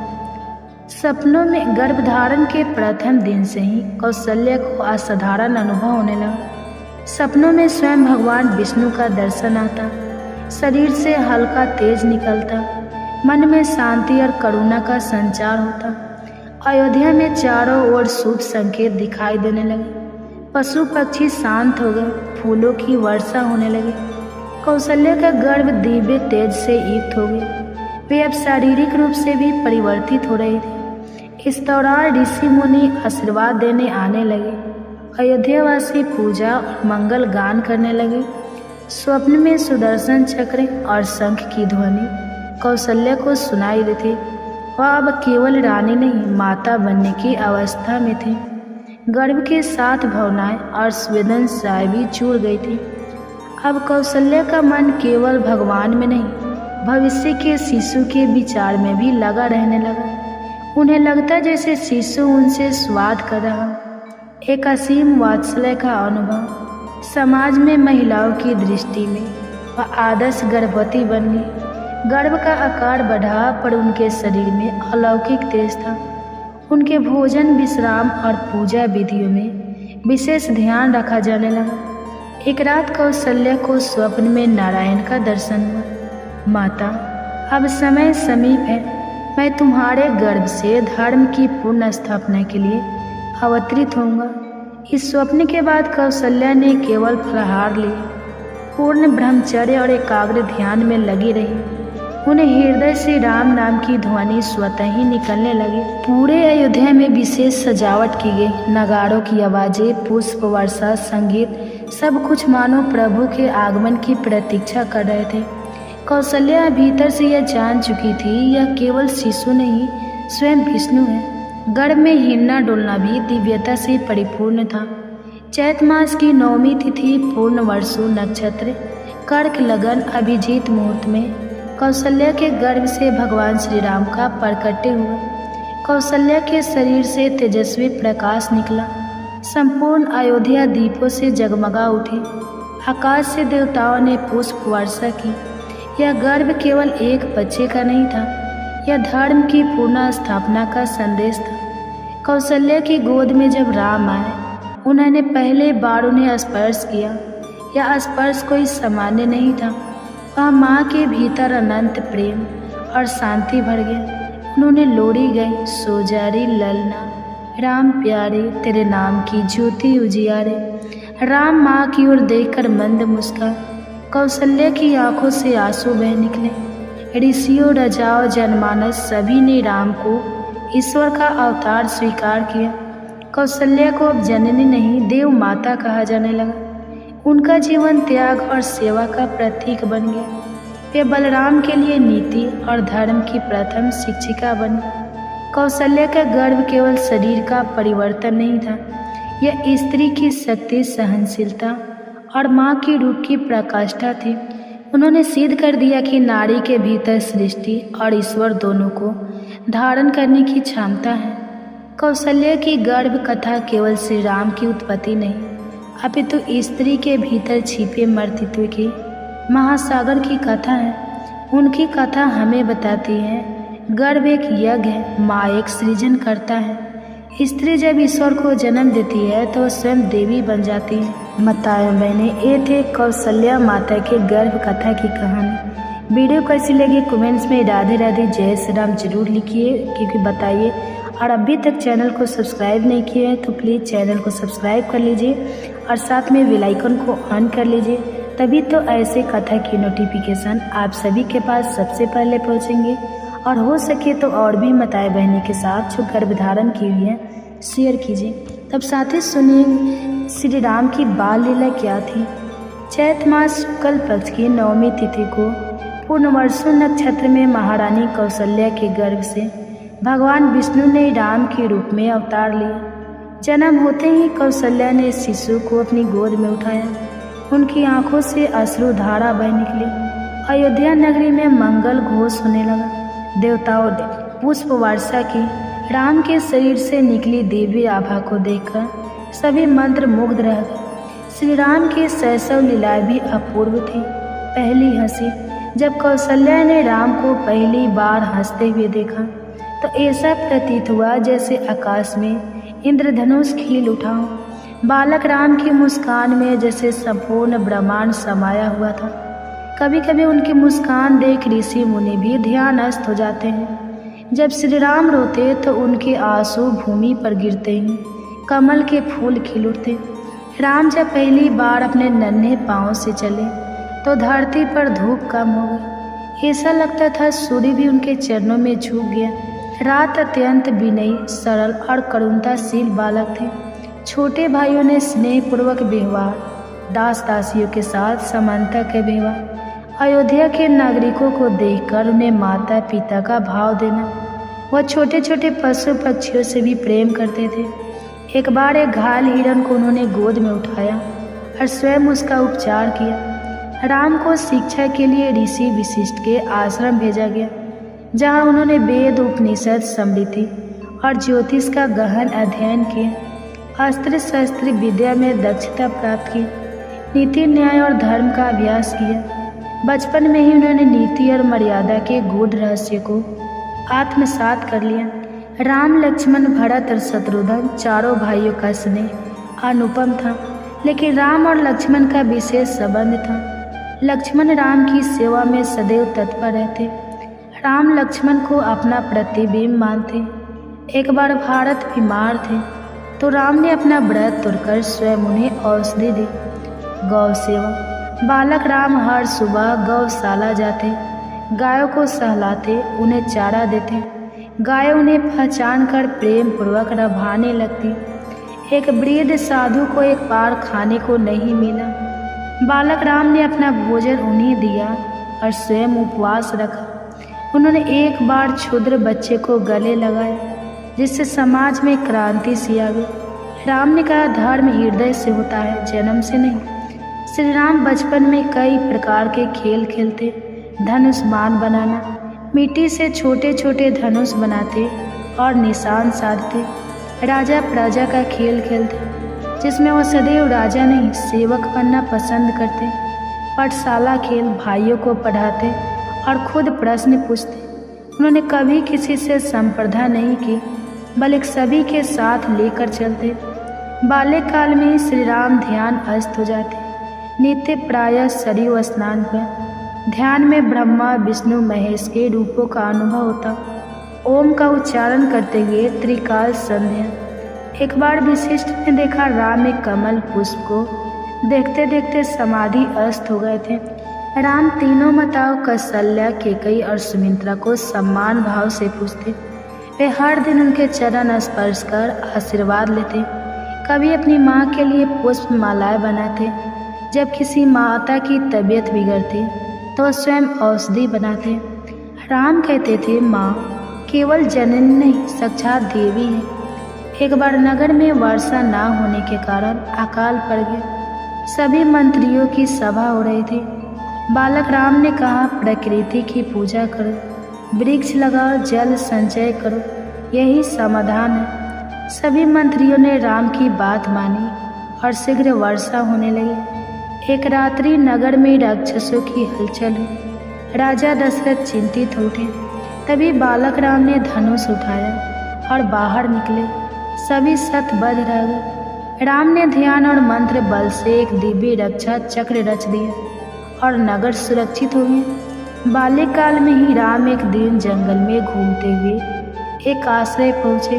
सपनों में गर्भधारण के प्रथम दिन से ही कौशल्या को असाधारण अनुभव होने लगा। सपनों में स्वयं भगवान विष्णु का दर्शन आता, शरीर से हल्का तेज निकलता, मन में शांति और करुणा का संचार होता। अयोध्या में चारों ओर शुभ संकेत दिखाई देने लगे। पशु पक्षी शांत हो गए, फूलों की वर्षा होने लगी। कौशल्या का गर्भ दिव्य तेज से युक्त हो गया। वे अब शारीरिक रूप से भी परिवर्तित हो रहे थे। इस दौरान ऋषि मुनि आशीर्वाद देने आने लगे। अयोध्यावासी पूजा और मंगल गान करने लगे। स्वप्न में सुदर्शन चक्र और शंख की ध्वनि कौशल्या को सुनाई दी थी। वह अब केवल रानी नहीं, माता बनने की अवस्था में थी। गर्भ के साथ भावनाएं और संवेदनशीलताएं भी जुड़ गई थी। अब कौशल्या का मन केवल भगवान में नहीं, भविष्य के शिशु के विचार में भी लगा रहने लगा। उन्हें लगता जैसे शिशु उनसे स्वाद कर रहा, एक असीम वात्सल्य का अनुभव। समाज में महिलाओं की दृष्टि में वह आदर्श गर्भवती बन गई। गर्भ का आकार बढ़ा, पर उनके शरीर में अलौकिक तेज था। उनके भोजन, विश्राम और पूजा विधियों में विशेष ध्यान रखा जाने लगा। एक रात कौशल्या को स्वप्न में नारायण का दर्शन हुआ। माता, अब समय समीप है। मैं तुम्हारे गर्भ से धर्म की पूर्ण स्थापना के लिए अवतरित होऊंगा। इस स्वप्न के बाद कौशल्या ने केवल फलाहार लिए, पूर्ण ब्रह्मचर्य और एकाग्र ध्यान में लगी रही। उन्हें हृदय से राम नाम की ध्वनि स्वतः ही निकलने लगी। पूरे अयोध्या में विशेष सजावट की गई। नगाड़ों की आवाजें, पुष्प वर्षा, संगीत, सब कुछ मानो प्रभु के आगमन की प्रतीक्षा कर रहे थे। कौशल्या भीतर से यह जान चुकी थी, यह केवल शिशु नहीं, स्वयं विष्णु है। गर्भ में हिलना डुलना भी दिव्यता से परिपूर्ण था। चैत मास की 9वीं तिथि, पूर्ण वर्षु नक्षत्र, कर्क लगन, अभिजीत मुहूर्त में कौशल्या के गर्भ से भगवान श्री राम का प्रकट हुआ। कौशल्या के शरीर से तेजस्वी प्रकाश निकला। संपूर्ण अयोध्या दीपों से जगमगा उठी। आकाश से देवताओं ने पुष्प वर्षा की। यह गर्भ केवल एक बच्चे का नहीं था, यह धर्म की पूर्ण स्थापना का संदेश था। कौशल्या की गोद में जब राम आए, उन्होंने पहले बार उन्हें स्पर्श किया। यह स्पर्श कोई सामान्य नहीं था, वह माँ के भीतर अनंत प्रेम और शांति भर गया। उन्होंने लोरी गई, सो जा रे ललना, राम प्यारे तेरे नाम की ज्योति उजियारे। राम माँ की ओर देखकर मंद मुस्कान। कौशल्या की आंखों से आंसू बह निकले। ऋषियों, राजाओं, जनमानस सभी ने राम को ईश्वर का अवतार स्वीकार किया। कौशल्या को अब जननी नहीं, देव माता कहा जाने लगा। उनका जीवन त्याग और सेवा का प्रतीक बन गया। वे बलराम के लिए नीति और धर्म की प्रथम शिक्षिका बनी। कौशल्या का गर्भ केवल शरीर का परिवर्तन नहीं था, यह स्त्री की शक्ति, सहनशीलता और माँ की रूप की प्रकाष्ठा थी। उन्होंने सिद्ध कर दिया कि नारी के भीतर सृष्टि और ईश्वर दोनों को धारण करने की क्षमता है। कौशल्या की गर्भ कथा केवल श्री राम की उत्पत्ति नहीं, अपितु स्त्री के भीतर छिपे मर्तित्व की महासागर की कथा है। उनकी कथा हमें बताती है, गर्भ एक यज्ञ है, माँ एक सृजन करता है। स्त्री जब ईश्वर को जन्म देती है तो स्वयं देवी बन जाती है। माताएं बहनें, ये थे कौशल्या माता के गर्भ कथा की कहानी। वीडियो कैसी लगी कमेंट्स में राधे राधे जय श्री राम जरूर लिखिए, क्योंकि बताइए। और अभी तक चैनल को सब्सक्राइब नहीं किया है तो प्लीज़ चैनल को सब्सक्राइब कर लीजिए और साथ में बेल आइकन को ऑन कर लीजिए, तभी तो ऐसे कथा की नोटिफिकेशन आप सभी के पास सबसे पहले पहुँचेंगे। और हो सके तो और भी माताएं बहनों के साथ जो गर्भधारण की हुई है शेयर कीजिए। तब साथ ही सुनिए श्री राम की बाल लीला क्या थी। चैत मास शुक्ल पक्ष की 9वीं तिथि को पूर्णवर्षु नक्षत्र में महारानी कौशल्या के गर्भ से भगवान विष्णु ने राम के रूप में अवतार लिया। जन्म होते ही कौशल्या ने शिशु को अपनी गोद में उठाया। उनकी आंखों से अश्रुधारा बह निकली। अयोध्या नगरी में मंगल घोष होने लगा। देवताओं ने पुष्प वर्षा की। राम के शरीर से निकली दिव्य आभा को देखकर सभी मंत्र मुग्ध रह गए। श्री राम की शैशव लीलाएं भी अपूर्व थी। पहली हंसी, जब कौशल्या ने राम को पहली बार हंसते हुए देखा तो ऐसा प्रतीत हुआ जैसे आकाश में इंद्रधनुष खिल उठा हो। बालक राम की मुस्कान में जैसे संपूर्ण ब्रह्मांड समाया हुआ था। कभी कभी उनकी मुस्कान देख ऋषि मुनि भी ध्यानस्थ हो जाते हैं। जब श्री राम रोते तो उनके आंसू भूमि पर गिरते ही कमल के फूल खिल उठते। राम जब पहली बार अपने नन्हे पांव से चले तो धरती पर धूप कम हो गई। ऐसा लगता था सूर्य भी उनके चरणों में झुक गया। रात अत्यंत विनयी, सरल और करुणताशील बालक थे। छोटे भाइयों ने स्नेहपूर्वक व्यवहार, दास दासियों के साथ समानता के व्यवहार, अयोध्या के नागरिकों को देखकर उन्हें माता पिता का भाव देना। वह छोटे छोटे पशु पक्षियों से भी प्रेम करते थे। एक बार एक घायल हिरण को उन्होंने गोद में उठाया और स्वयं उसका उपचार किया। राम को शिक्षा के लिए ऋषि वशिष्ठ के आश्रम भेजा गया, जहाँ उन्होंने वेद, उपनिषद, स्मृति और ज्योतिष का गहन अध्ययन किया। अस्त्र शस्त्र विद्या में दक्षता प्राप्त की, नीति, न्याय और धर्म का अभ्यास किया। बचपन में ही उन्होंने नीति और मर्यादा के गूढ़ रहस्य को आत्मसात कर लिया। राम, लक्ष्मण, भरत और शत्रुघ्न चारों भाइयों का स्नेह अनुपम था, लेकिन राम और लक्ष्मण का विशेष संबंध था। लक्ष्मण राम की सेवा में सदैव तत्पर रहते। राम लक्ष्मण को अपना प्रतिबिंब मानते। एक बार भारत बीमार थे तो राम ने अपना व्रत तोड़कर स्वयं उन्हें औषधि दी। गौ सेवा। बालक राम हर सुबह गौशाला जाते, गायों को सहलाते, उन्हें चारा देते। गाय उन्हें पहचान कर प्रेम पूर्वक रभाने लगती। एक वृद्ध साधु को एक बार खाने को नहीं मिला। बालक राम ने अपना भोजन उन्हें दिया और स्वयं उपवास रखा। उन्होंने एक बार क्षुद्र बच्चे को गले लगाया, जिससे समाज में क्रांति सी आ गई। राम ने कहा, धर्म हृदय से होता है, जन्म से नहीं। श्री राम बचपन में कई प्रकार के खेल खेलते। धनुष बाण बनाना, मिट्टी से छोटे छोटे धनुष बनाते और निशान साधते। राजा प्रजा का खेल खेलते, जिसमें वो सदैव राजा नहीं सेवक बनना पसंद करते। पाठशाला खेल, भाइयों को पढ़ाते और खुद प्रश्न पूछते। उन्होंने कभी किसी से संप्रदा नहीं की, बल्कि सभी के साथ लेकर चलते। बाल्यकाल में ही श्री राम ध्यान अस्त हो जाते। नित्य प्रायः सरयू स्नान हुआ। ध्यान में ब्रह्मा, विष्णु, महेश के रूपों का अनुभव होता। ओम का उच्चारण करते हुए त्रिकाल संध्या। एक बार वशिष्ठ ने देखा राम एक कमल पुष्प को देखते देखते समाधि अस्त हो गए थे। राम तीनों माताओं कौसल्या, कैकेयी और सुमित्रा को सम्मान भाव से पूछते। वे हर दिन उनके चरण स्पर्श कर आशीर्वाद लेते। कभी अपनी माँ के लिए पुष्प मालाएं बनाते। जब किसी माता की तबीयत बिगड़ती तो स्वयं औषधि बनाते। राम कहते थे, माँ केवल जननी नहीं, साक्षात देवी है। एक बार नगर में वर्षा न होने के कारण अकाल पड़ गया। सभी मंत्रियों की सभा हो रही थी। बालक राम ने कहा, प्रकृति की पूजा करो, वृक्ष लगाओ, जल संचय करो, यही समाधान है। सभी मंत्रियों ने राम की बात मानी और शीघ्र वर्षा होने लगी। एक रात्रि नगर में राक्षसों की हलचल हुई। राजा दशरथ चिंतित हो उठे। तभी बालक राम ने धनुष उठाया और बाहर निकले। सभी शतबद्ध रह गए। राम ने ध्यान और मंत्र बल से एक दिव्य रक्षा चक्र रच दिया और नगर सुरक्षित हो गया। बाल्यकाल में ही राम एक दिन जंगल में घूमते हुए एक आश्रय पहुँचे।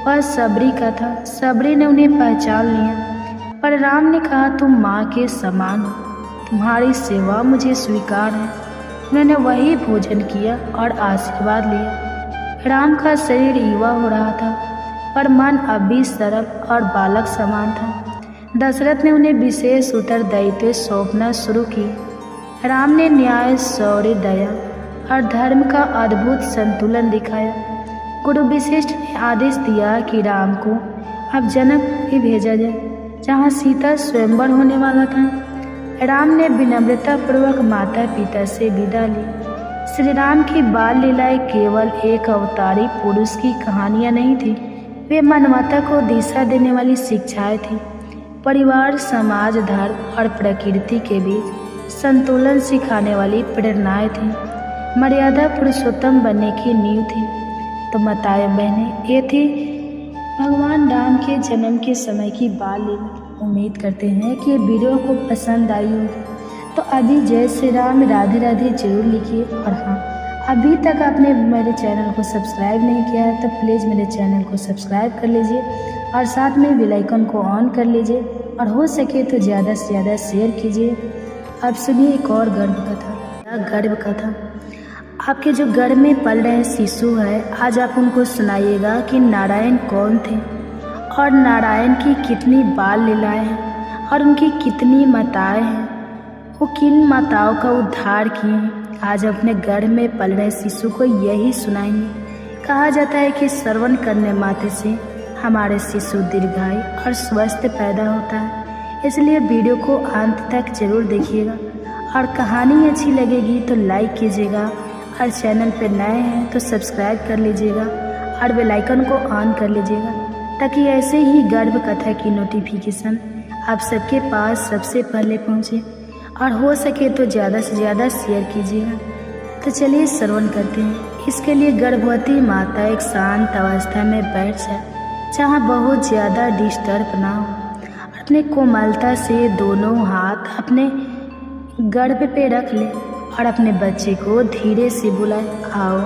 वह सबरी का था। सबरी ने उन्हें पहचान लिया, पर राम ने कहा, तुम माँ के समान हो, तुम्हारी सेवा मुझे स्वीकार है। उन्होंने वही भोजन किया और आशीर्वाद लिया। राम का शरीर युवा हो रहा था, पर मन अब भी सरल और बालक समान था। दशरथ ने उन्हें विशेष उत्तरदायित्व सौंपना शुरू किए। राम ने न्याय, शौर्य, दया और धर्म का अद्भुत संतुलन दिखाया। गुरु वशिष्ठ ने आदेश दिया कि राम को अब जनक ही भेजा जाए, जहाँ सीता स्वयंवर होने वाला था। राम ने विनम्रता पूर्वक माता पिता से विदा ली। श्री राम की बाल लीलाएं केवल एक अवतारी पुरुष की कहानियाँ नहीं थी, वे मानवता को दिशा देने वाली शिक्षाएं थी। परिवार, समाज, धर्म और प्रकृति के बीच संतुलन सिखाने वाली प्रेरणाएं थी। मर्यादा पुरुषोत्तम बनने की नींव थी। तो माताएं बहनें, ये थी भगवान राम के जन्म के समय की बाल लीला। उम्मीद करते हैं कि ये वीडियो को पसंद आई होगी। तो अभी जय श्री राम, राधे राधे जरूर लिखिए। और हाँ, अभी तक आपने मेरे चैनल को सब्सक्राइब नहीं किया है तो प्लीज़ मेरे चैनल को सब्सक्राइब कर लीजिए और साथ में बेल आइकन को ऑन कर लीजिए और हो सके तो ज़्यादा से ज़्यादा शेयर कीजिए। अब सुनिए एक और गर्भ कथा। आपके जो गर्भ में पल रहे शिशु है, आज आप उनको सुनाइएगा कि नारायण कौन थे और नारायण की कितनी बाल लीलाएं हैं और उनकी कितनी माताएं हैं, वो किन माताओं का उद्धार किए हैं। आज अपने गर्भ में पल रहे शिशु को यही सुनाएंगे। कहा जाता है कि श्रवण करने मात्र से हमारे शिशु दीर्घायु और स्वस्थ पैदा होता है। इसलिए वीडियो को अंत तक जरूर देखिएगा और कहानी अच्छी लगेगी तो लाइक कीजिएगा और चैनल पर नए हैं तो सब्सक्राइब कर लीजिएगा और बेल आइकन को ऑन कर लीजिएगा ताकि ऐसे ही गर्भ कथा की नोटिफिकेशन आप सबके पास सबसे पहले पहुंचे और हो सके तो ज़्यादा से ज़्यादा शेयर कीजिएगा। तो चलिए श्रवण करते हैं। इसके लिए गर्भवती माता एक शांत अवस्था में बैठ जाए जहाँ बहुत ज़्यादा डिस्टर्ब ना हो। अपने कोमलता से दोनों हाथ अपने गर्भ पे रख ले और अपने बच्चे को धीरे से बुलाए, आओ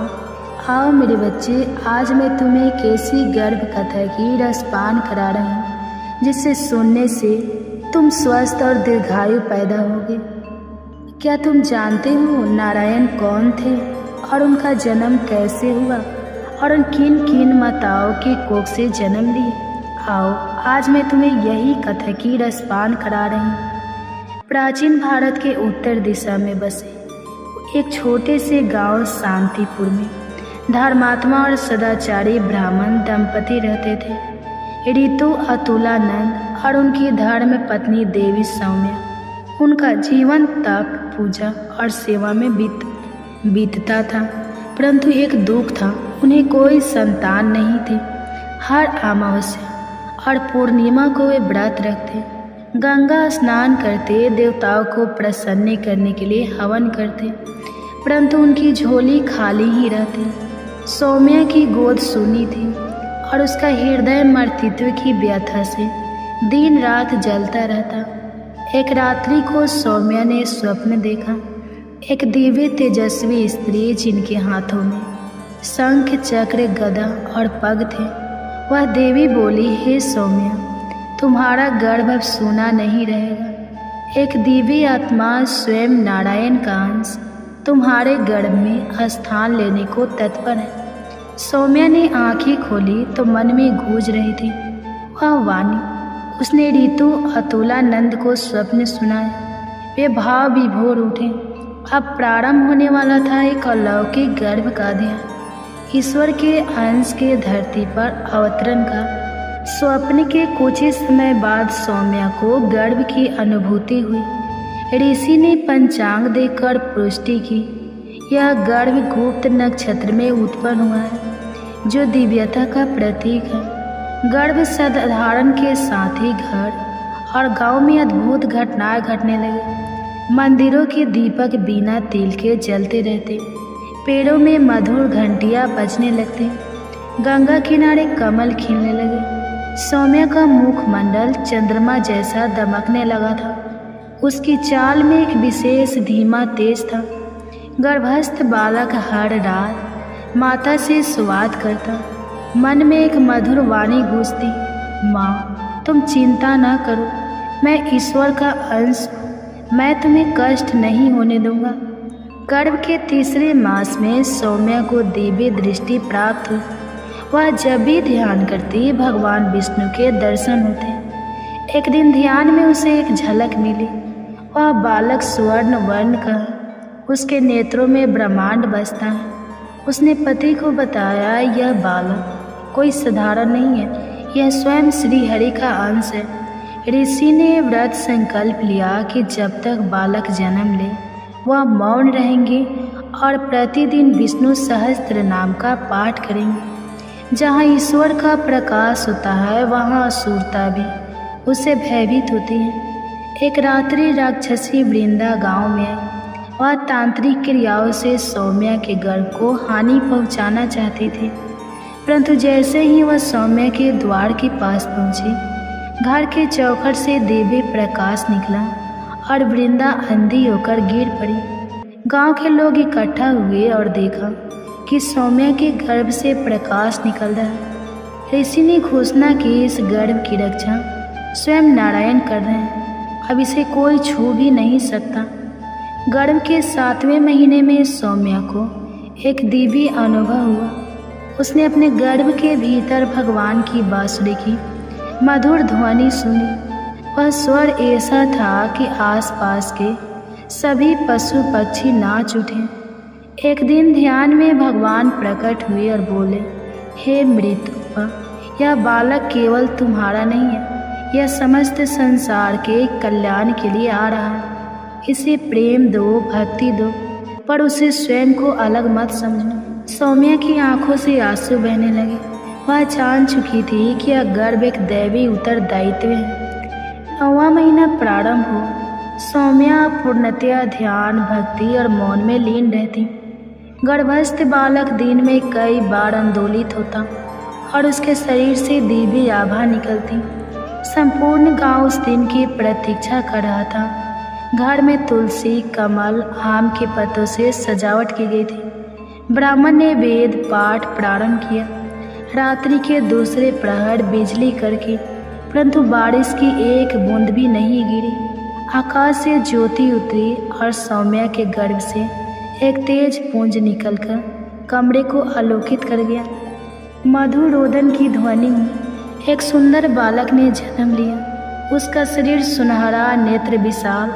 आओ मेरे बच्चे, आज मैं तुम्हें एक ऐसी गर्भ कथा की रसपान करा रही हूँ जिससे सुनने से तुम स्वस्थ और दीर्घायु पैदा होगे। क्या तुम जानते हो नारायण कौन थे और उनका जन्म कैसे हुआ और उन किन किन माताओं के कोख से जन्म लिए? आओ आज मैं तुम्हें यही कथा की रसपान करा रही हूँ। प्राचीन भारत के उत्तर दिशा में बसे एक छोटे से गांव शांतिपुर में धर्मात्मा और सदाचारी ब्राह्मण दंपति रहते थे। ऋतु अतुलानंद और उनकी धर्म पत्नी देवी सौम्या। उनका जीवन तप, पूजा और सेवा में बीतता था, परंतु एक दुख था, उन्हें कोई संतान नहीं थी। हर अमावस्या और पूर्णिमा को वे व्रत रखते, गंगा स्नान करते, देवताओं को प्रसन्न करने के लिए हवन करते, परंतु उनकी झोली खाली ही रहती। सौम्या की गोद सूनी थी और उसका हृदय मर्तित्व की व्यथा से दिन रात जलता रहता। एक रात्रि को सौम्या ने स्वप्न देखा, एक दिव्य तेजस्वी स्त्री जिनके हाथों में शंख, चक्र, गदा और पग थे। वह देवी बोली, हे सौम्या, तुम्हारा गर्भ अब सूना नहीं रहेगा। एक दिव्य आत्मा स्वयं नारायण का अंश तुम्हारे गर्भ में स्थान लेने को तत्पर है। सौम्या ने आंखें खोली तो मन में गूंज रही थी वह वाणी। उसने ऋतु अतुलानंद को स्वप्न सुनाया। वे भाव विभोर उठे। अब प्रारंभ होने वाला था एक अलौकिक गर्भ का अध्ययन, ईश्वर के अंश के धरती पर अवतरण का। स्वप्न के कुछ ही समय बाद सौम्या को गर्भ की अनुभूति हुई। ऋषि ने पंचांग देखकर पुष्टि की, यह गर्भ गुप्त नक्षत्र में उत्पन्न हुआ है जो दिव्यता का प्रतीक है। गर्भ साधारण के साथ ही घर और गांव में अद्भुत घटनाएं घटने लगी। मंदिरों के दीपक बिना तेल के जलते रहते, पेड़ों में मधुर घंटियां बजने लगती, गंगा किनारे कमल खिलने लगे। सौम्या का मुखमंडल चंद्रमा जैसा दमकने लगा था। उसकी चाल में एक विशेष धीमा तेज था। गर्भस्थ बालक हर रात माता से संवाद करता। मन में एक मधुर वाणी गूंजती, माँ तुम चिंता न करो, मैं ईश्वर का अंश हूँ, मैं तुम्हें कष्ट नहीं होने दूंगा। गर्भ के तीसरे मास में सौम्या को दिव्य दृष्टि प्राप्त हुई। वह जब भी ध्यान करती भगवान विष्णु के दर्शन होते। एक दिन ध्यान में उसे एक झलक मिली। वह बालक स्वर्ण वर्ण का है, उसके नेत्रों में ब्रह्मांड बसता है। उसने पति को बताया, यह बालक कोई साधारण नहीं है, यह स्वयं श्री हरि का अंश है। ऋषि ने व्रत संकल्प लिया कि जब तक बालक जन्म ले वह मौन रहेंगे और प्रतिदिन विष्णु सहस्त्र नाम का पाठ करेंगे। जहाँ ईश्वर का प्रकाश होता है वहाँ असुरता भी उससे भयभीत होती है। एक रात्रि राक्षसी वृंदा गांव में आई। वह तांत्रिक क्रियाओं से सौम्या के गर्भ को हानि पहुंचाना चाहती थी। परंतु जैसे ही वह सौम्या के द्वार के पास पहुंची, घर के चौखट से दिव्य प्रकाश निकला और वृंदा अंधी होकर गिर पड़ी। गांव के लोग इकट्ठा हुए और देखा कि सौम्या के गर्भ से प्रकाश निकल रहा है। ऋषि ने घोषणा की, इस गर्भ की रक्षा स्वयं नारायण कर रहे हैं, अब इसे कोई छू भी नहीं सकता। गर्भ के 7वें महीने में सौम्या को एक दिव्य अनुभव हुआ। उसने अपने गर्भ के भीतर भगवान की बांसुरी की मधुर ध्वनि सुनी। वह स्वर ऐसा था कि आसपास के सभी पशु पक्षी नाच उठे। एक दिन ध्यान में भगवान प्रकट हुए और बोले, हे मृत्युपा, यह बालक केवल तुम्हारा नहीं है, यह समस्त संसार के कल्याण के लिए आ रहा है। इसे प्रेम दो, भक्ति दो, पर उसे स्वयं को अलग मत समझना। सौम्या की आंखों से आंसू बहने लगे। वह जान चुकी थी कि यह गर्भ एक दैवी उत्तरदायित्व है। 9वां महीना प्रारंभ हो। सौम्या पूर्णतया ध्यान, भक्ति और मौन में लीन रहती। गर्भस्थ बालक दिन में कई बार आंदोलित होता और उसके शरीर से दिव्य आभा निकलती। संपूर्ण गांव उस दिन की प्रतीक्षा कर रहा था। घर में तुलसी, कमल, आम के पत्तों से सजावट की गई थी। ब्राह्मण ने वेद पाठ प्रारंभ किया। रात्रि के दूसरे प्रहर बिजली करके, परंतु बारिश की एक बूंद भी नहीं गिरी। आकाश से ज्योति उतरी और सौम्या के गर्भ से एक तेज पुंज निकलकर कमरे को आलोकित कर गया। मधुर रोदन की ध्वनि में एक सुंदर बालक ने जन्म लिया। उसका शरीर सुनहरा, नेत्र विशाल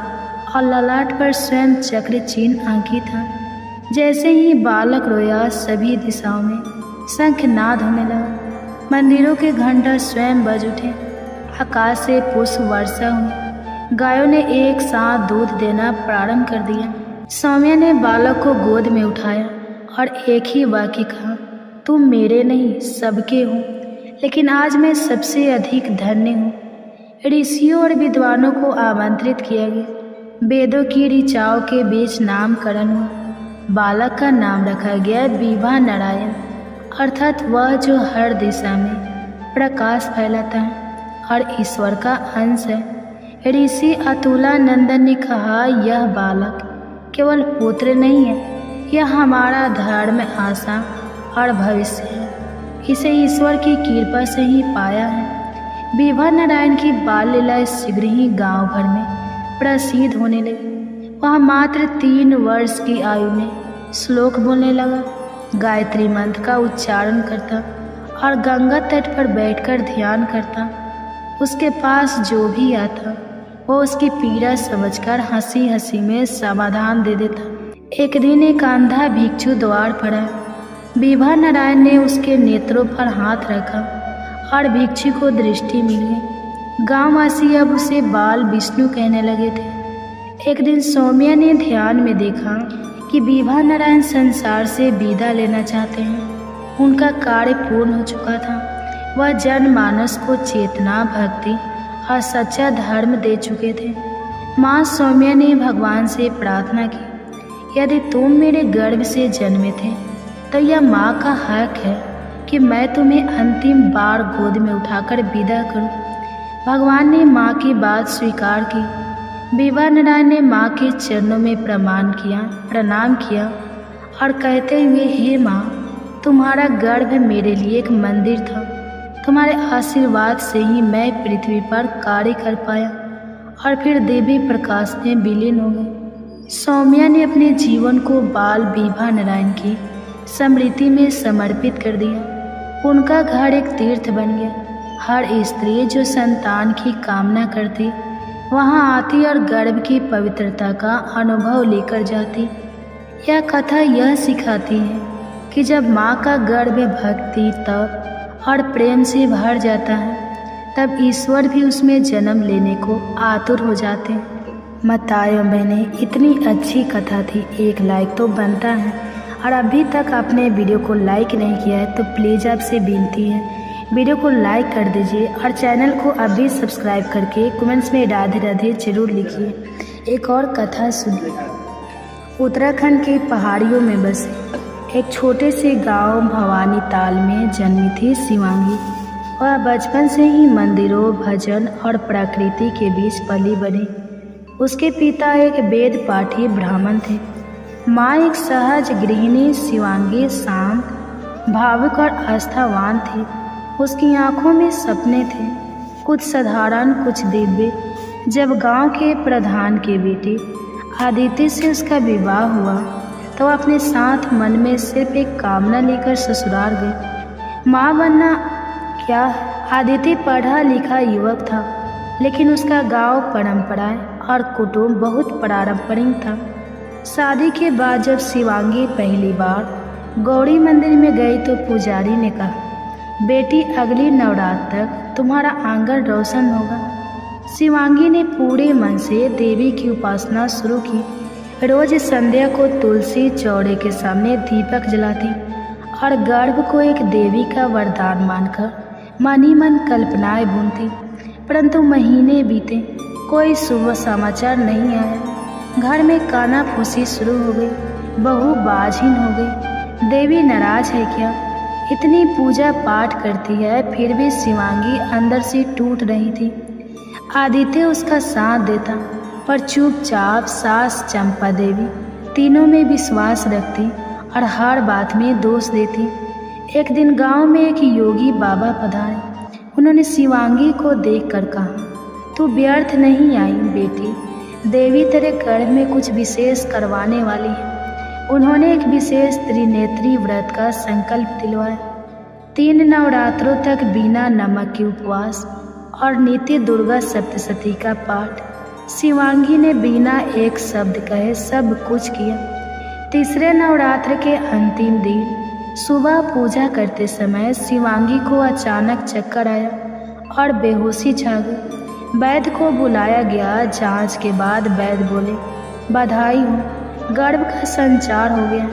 और ललाट पर स्वयं चक्र चिन्ह अंकित था। जैसे ही बालक रोया, सभी दिशाओं में शंखनाद होने लगा। मंदिरों के घंटा स्वयं बज उठे। आकाश से पुष्प वर्षा हुई। गायों ने एक साथ दूध देना प्रारंभ कर दिया। सौम्या ने बालक को गोद में उठाया और एक ही वाक्य कहा, तुम मेरे नहीं, सबके हो, लेकिन आज मैं सबसे अधिक धन्य हूँ। ऋषियों और विद्वानों को आमंत्रित किया गया। वेदों की ऋचाओं के बीच नामकरण हुआ। बालक का नाम रखा गया विभा नारायण, अर्थात वह जो हर दिशा में प्रकाश फैलाता है और ईश्वर का अंश है। ऋषि अतुलानंदन ने कहा, यह बालक केवल पुत्र नहीं है, यह हमारा धर्म, आशा और भविष्य है। इसे ईश्वर की कृपा से ही पाया है। विभा नारायण की बाल लीला शीघ्र ही गांव भर में प्रसिद्ध होने लगी। वह मात्र 3 वर्ष की आयु में श्लोक बोलने लगा, गायत्री मंत्र का उच्चारण करता और गंगा तट पर बैठकर ध्यान करता। उसके पास जो भी आता वो उसकी पीड़ा समझकर हंसी हंसी में समाधान दे देता। एक दिन एक अंधा भिक्षु द्वार पर आया। विभा नारायण ने उसके नेत्रों पर हाथ रखा और भिक्षु को दृष्टि मिल गई। गाँववासी अब उसे बाल विष्णु कहने लगे थे। एक दिन सौम्या ने ध्यान में देखा कि विभा नारायण संसार से विदा लेना चाहते हैं। उनका कार्य पूर्ण हो चुका था। वह जनमानस को चेतना, भक्ति और सच्चा धर्म दे चुके थे। माँ सौम्या ने भगवान से प्रार्थना की, यदि तुम मेरे गर्भ से जन्मे थे तो यह माँ का हक है कि मैं तुम्हें अंतिम बार गोद में उठाकर विदा करूं। भगवान ने माँ की बात स्वीकार की। विभा नारायण ने माँ के चरणों में प्रणाम किया और कहते हुए, हे माँ, तुम्हारा गर्भ मेरे लिए एक मंदिर था। तुम्हारे आशीर्वाद से ही मैं पृथ्वी पर कार्य कर पाया और फिर दिव्य प्रकाश में विलीन हो गई। सौम्या ने अपने जीवन को बाल विभा नारायण की स्मृति में समर्पित कर दिया। उनका घर एक तीर्थ बन गया। हर स्त्री जो संतान की कामना करती वहाँ आती और गर्भ की पवित्रता का अनुभव लेकर जाती। यह कथा यह सिखाती है कि जब माँ का गर्भ भक्ति, तप और प्रेम से भर जाता है तब ईश्वर भी उसमें जन्म लेने को आतुर हो जाते हैं। माताओं बहनें, इतनी अच्छी कथा थी, 1 लाइक तो बनता है। और अभी तक आपने वीडियो को लाइक नहीं किया है तो प्लीज़ आपसे विनती है वीडियो को लाइक कर दीजिए और चैनल को अभी सब्सक्राइब करके कमेंट्स में राधे राधे जरूर लिखिए। एक और कथा सुनिए। उत्तराखंड की पहाड़ियों में बसे एक छोटे से गांव भवानी ताल में जन्मी थी शिवांगी। वह बचपन से ही मंदिरों, भजन और प्रकृति के बीच पली बड़ी। उसके पिता एक वेद पाठी ब्राह्मण थे। माँ एक सहज गृहिणी। शिवांगी शांत, भावुक और आस्थावान थी। उसकी आंखों में सपने थे, कुछ साधारण कुछ दिव्य। जब गांव के प्रधान की बेटी आदित्य से उसका विवाह हुआ तो अपने साथ मन में सिर्फ एक कामना लेकर ससुराल गई, माँ बनना। क्या आदित्य पढ़ा लिखा युवक था, लेकिन उसका गांव परंपराएं और कुटुंब बहुत पारंपरिक था। शादी के बाद जब शिवांगी पहली बार गौरी मंदिर में गई तो पुजारी ने कहा, बेटी अगली नवरात्र तक तुम्हारा आंगन रोशन होगा। शिवांगी ने पूरे मन से देवी की उपासना शुरू की। रोज संध्या को तुलसी चौड़े के सामने दीपक जलाती और गर्भ को एक देवी का वरदान मानकर मन ही मन कल्पनाएं बुनती। परंतु महीने बीते, कोई शुभ समाचार नहीं आया। घर में कानाफूसी शुरू हो गई, बहू बाझिन हो गई। देवी नाराज है क्या? इतनी पूजा पाठ करती है फिर भी शिवांगी अंदर से टूट रही थी। आदित्य उसका साथ देता, पर चुपचाप सास चंपा देवी तीनों में विश्वास रखती और हर बात में दोष देती। एक दिन गांव में एक योगी बाबा पधारे। उन्होंने शिवांगी को देखकर कहा, तू व्यर्थ नहीं आई बेटी, देवी तेरे गर्भ में कुछ विशेष करवाने वाली है। उन्होंने एक विशेष त्रिनेत्री व्रत का संकल्प दिलवाया। 3 नवरात्रों तक बिना नमक के उपवास और नित्य दुर्गा सप्तशती का पाठ। शिवांगी ने बिना एक शब्द कहे सब कुछ किया। तीसरे नवरात्र के अंतिम दिन सुबह पूजा करते समय शिवांगी को अचानक चक्कर आया और बेहोशी छा गई। वैद्य को बुलाया गया। जांच के बाद वैद्य बोले, बधाई हो, गर्भ का संचार हो गया।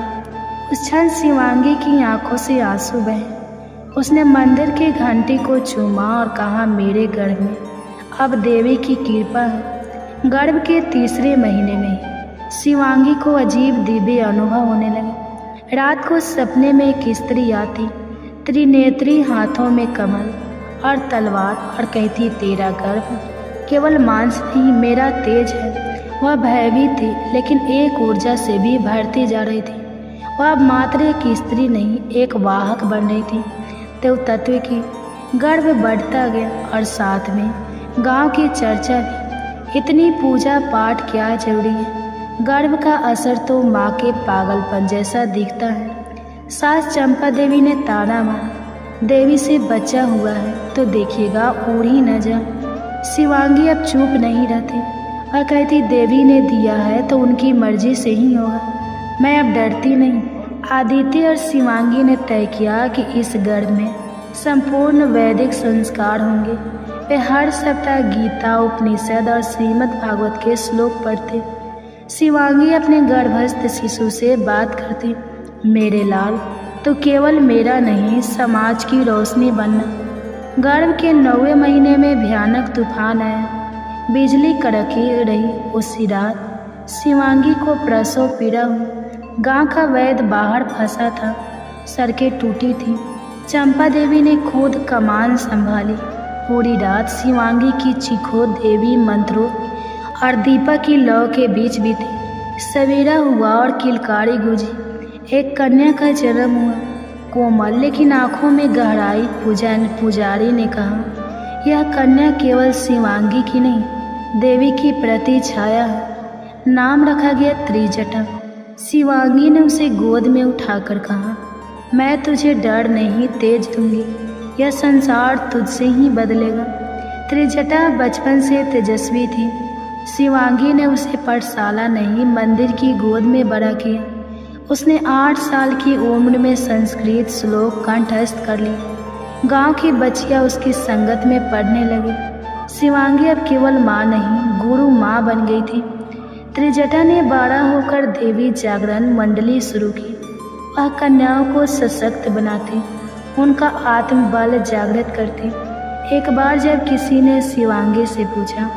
उस क्षण शिवांगी की आंखों से आंसू बहे। उसने मंदिर की घंटी को चूमा और कहा, मेरे गर्भ में अब देवी की कृपा है। गर्भ के तीसरे महीने में शिवांगी को अजीब दिव्य अनुभव होने लगे। रात को सपने में एक स्त्री आती, त्रिनेत्री, हाथों में कमल और तलवार, और कहती, तेरा गर्भ केवल मांस नहीं, मेरा तेज है। वह भयभीत थी, लेकिन एक ऊर्जा से भी भरती जा रही थी। वह अब मात्र एक स्त्री नहीं, एक वाहक बन रही थी, देव तत्व की। गर्भ बढ़ता गया और साथ में गांव की चर्चा भी। इतनी पूजा पाठ क्या जरूरी है? गर्भ का असर तो माँ के पागलपन जैसा दिखता है। सास चंपा देवी ने ताना मारा, देवी से बच्चा हुआ है तो देखिएगा उड़ ही न जा। शिवांगी अब चुप नहीं रहती और कहती, देवी ने दिया है तो उनकी मर्जी से ही होगा, मैं अब डरती नहीं। आदित्य और शिवांगी ने तय किया कि इस गर्भ में संपूर्ण वैदिक संस्कार होंगे। वे हर सप्ताह गीता, उपनिषद और श्रीमद् भागवत के श्लोक पढ़ते। शिवांगी अपने गर्भस्थ शिशु से बात करती, मेरे लाल, तो केवल मेरा नहीं, समाज की रोशनी बनना। गर्भ के 9वें महीने में भयानक तूफान आया। बिजली कड़की रही। उसी रात शिवांगी को प्रसव पीड़ा हुई। गांव का वैद्य बाहर फंसा था, सड़कें टूटी थी। चंपा देवी ने खुद कमान संभाली। पूरी रात शिवांगी की चीखों देवी मंत्रों और दीपक की लौ के बीच बीती। सवेरा हुआ और किलकारी गूंजी। एक कन्या का जन्म हुआ, कोमल लेकिन आंखों में गहराई। पुजारी ने कहा, यह कन्या केवल शिवांगी की नहीं, देवी की प्रति छाया है। नाम रखा गया त्रिजटा। शिवांगी ने उसे गोद में उठाकर कहा, मैं तुझे डर नहीं, तेज दूंगी। यह संसार तुझसे ही बदलेगा। त्रिजटा बचपन से तेजस्वी थी। शिवांगी ने उसे पाठशाला नहीं, मंदिर की गोद में बड़ा किया। उसने 8 साल की उम्र में संस्कृत श्लोक कंठस्थ कर लिए। गांव की बच्चियां उसकी संगत में पढ़ने लगी। शिवांगी अब केवल माँ नहीं, गुरु माँ बन गई थी। त्रिजटा ने बड़ा होकर देवी जागरण मंडली शुरू की। वह कन्याओं को सशक्त बनाती, उनका आत्मबल जागृत करती। एक बार जब किसी ने शिवांगी से पूछा,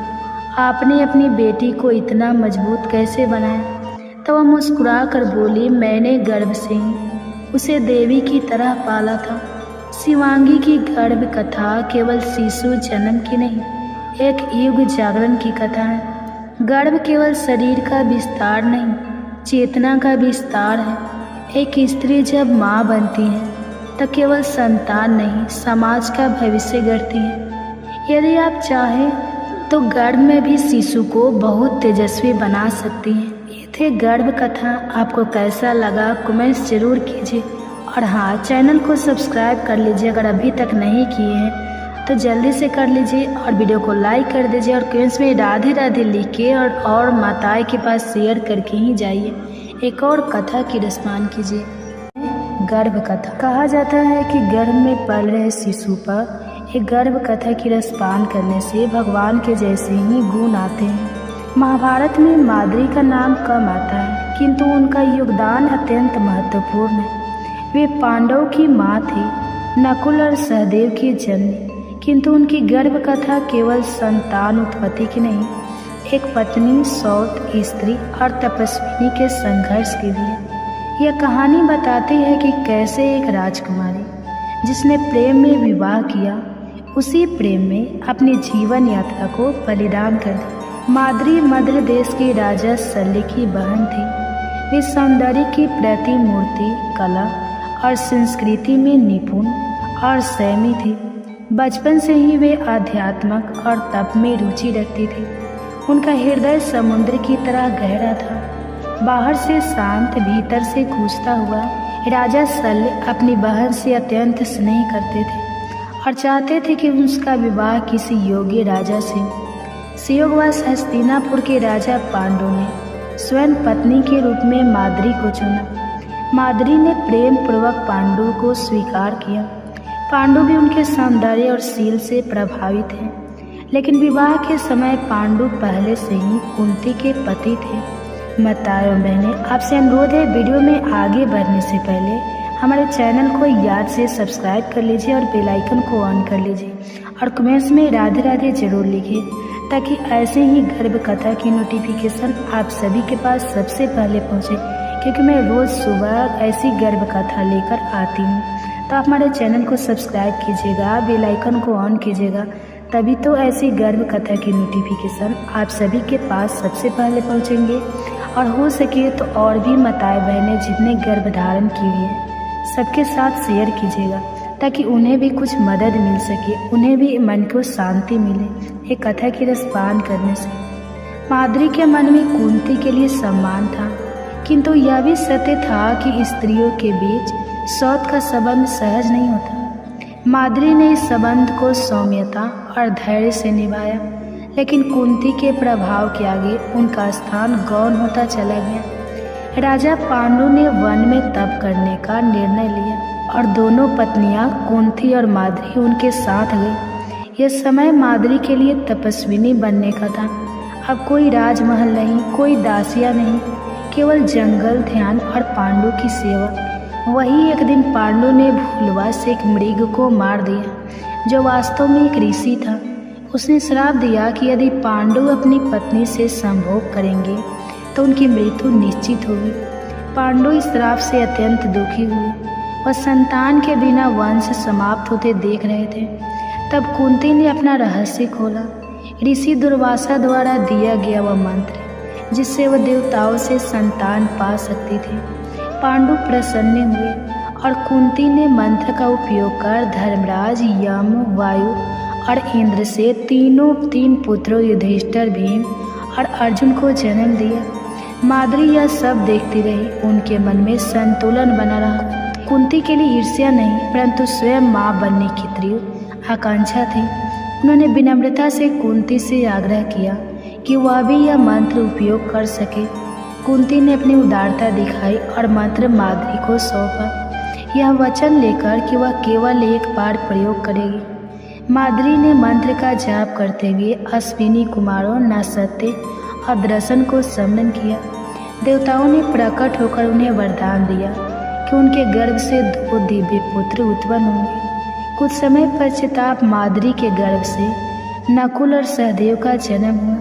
आपने अपनी बेटी को इतना मजबूत कैसे बनाया, तो वह मुस्कुरा कर बोली, मैंने गर्भ से ही उसे देवी की तरह पाला था। शिवांगी की गर्भ कथा केवल शिशु जन्म की नहीं, एक युग जागरण की कथा है। गर्भ केवल शरीर का विस्तार नहीं, चेतना का विस्तार है। एक स्त्री जब माँ बनती है तो केवल संतान नहीं, समाज का भविष्य गढ़ती है। यदि आप चाहें तो गर्भ में भी शिशु को बहुत तेजस्वी बना सकती हैं। ये थे गर्भ कथा। आपको कैसा लगा कमेंट्स जरूर कीजिए। और हाँ, चैनल को सब्सक्राइब कर लीजिए अगर अभी तक नहीं किए हैं तो जल्दी से कर लीजिए और वीडियो को लाइक कर दीजिए और कमेंट्स में राधे राधे लिख के और माताएं के पास शेयर करके ही जाइए। एक और कथा की रसपान कीजिए। गर्भ कथा। कहा जाता है कि गर्भ में पल रहे शिशु पर एक गर्भ कथा की रसपान करने से भगवान के जैसे ही गुण आते हैं। महाभारत में माद्री का नाम कम आता है, किंतु उनका योगदान अत्यंत महत्वपूर्ण है। वे पांडव की माँ थी, नकुल और सहदेव की जननी, किंतु उनकी गर्भ कथा केवल संतान उत्पत्ति की नहीं, एक पत्नी, सौत, स्त्री और तपस्विनी के संघर्ष की भी है। यह कहानी बताती है कि कैसे एक राजकुमारी जिसने प्रेम में विवाह किया, उसी प्रेम में अपनी जीवन यात्रा को बलिदान कर दी। माद्री मध्य देश के राजा शल्य की बहन थी। वे सौंदर्य की प्रतिमूर्ति, कला और संस्कृति में निपुण और संयमी थी। बचपन से ही वे आध्यात्मक और तप में रुचि रखती थी। उनका हृदय समुद्र की तरह गहरा था, बाहर से शांत, भीतर से कूदता हुआ। राजा शल्य अपनी बहन से अत्यंत स्नेह करते थे और चाहते थे कि उसका विवाह किसी योग्य राजा से हो। संयोगवश हस्तिनापुर के राजा पांडु ने स्वयं पत्नी के रूप में माद्री को चुना। माद्री ने प्रेम पूर्वक पांडु को स्वीकार किया। पांडु भी उनके सौंदर्य और शील से प्रभावित हैं, लेकिन विवाह के समय पांडु पहले से ही कुंती के पति थे। माताओं एवं बहनें, आपसे अनुरोध है वीडियो में आगे बढ़ने से पहले हमारे चैनल को याद से सब्सक्राइब कर लीजिए और बेल आइकन को ऑन कर लीजिए और कमेंट्स में राधे राधे जरूर लिखिए, ताकि ऐसे ही गर्भ कथा की नोटिफिकेशन आप सभी के पास सबसे पहले पहुंचे, क्योंकि मैं रोज़ सुबह ऐसी गर्भ कथा लेकर आती हूं। तो आप हमारे चैनल को सब्सक्राइब कीजिएगा, बेल आइकन को ऑन कीजिएगा, तभी तो ऐसी गर्भ कथा की नोटिफिकेशन आप सभी के पास सबसे पहले पहुंचेंगे। और हो सके तो और भी माताएं बहनें जितने गर्भ धारण की हुई है सबके साथ शेयर कीजिएगा, ताकि उन्हें भी कुछ मदद मिल सके, उन्हें भी मन को शांति मिले एक कथा की रसपान करने से। माद्री के मन में कुंती के लिए सम्मान था, किंतु यह भी सत्य था कि स्त्रियों के बीच सौत का संबंध सहज नहीं होता। माद्री ने इस संबंध को सौम्यता और धैर्य से निभाया, लेकिन कुंती के प्रभाव के आगे उनका स्थान गौण होता चला गया। राजा पांडु ने वन में तप करने का निर्णय लिया और दोनों पत्नियां कुंती और माद्री उनके साथ गई। यह समय माद्री के लिए तपस्विनी बनने का था। अब कोई राजमहल नहीं, कोई दासियां नहीं, केवल जंगल, ध्यान और पांडु की सेवा। वही एक दिन पांडु ने भूलवश एक मृग को मार दिया, जो वास्तव में एक ऋषि था। उसने श्राप दिया कि यदि पांडु अपनी पत्नी से संभोग करेंगे तो उनकी मृत्यु निश्चित होगी। पांडु इस श्राप से अत्यंत दुखी हुए। वह संतान के बिना वंश समाप्त होते देख रहे थे। तब कुंती ने अपना रहस्य खोला। ऋषि दुर्वासा द्वारा दिया गया वह मंत्र, जिससे वह देवताओं से संतान पा सकती थी। पांडु प्रसन्न हुए और कुंती ने मंत्र का उपयोग कर धर्मराज, यम, वायु और इंद्र से तीन पुत्रों युधिष्ठिर, भीम और अर्जुन को जन्म दिया। माद्री यह सब देखती रही। उनके मन में संतुलन बना रहा। कुंती के लिए ईर्ष्या नहीं, परंतु स्वयं माँ बनने की तीव्र आकांक्षा थी। उन्होंने विनम्रता से कुंती से आग्रह किया कि वह भी यह मंत्र उपयोग कर सके। कुंती ने अपनी उदारता दिखाई और मंत्र माद्री को सौंपा, यह वचन लेकर कि वह केवल एक बार प्रयोग करेगी। माद्री ने मंत्र का जाप करते हुए अश्विनी कुमारों, नसत्य और दर्शन को स्मरण किया। देवताओं ने प्रकट होकर उन्हें वरदान दिया कि उनके गर्भ से 2 दिव्य पुत्र उत्पन्न होंगे। कुछ समय पश्चात माद्री के गर्भ से नकुल और सहदेव का जन्म हुआ।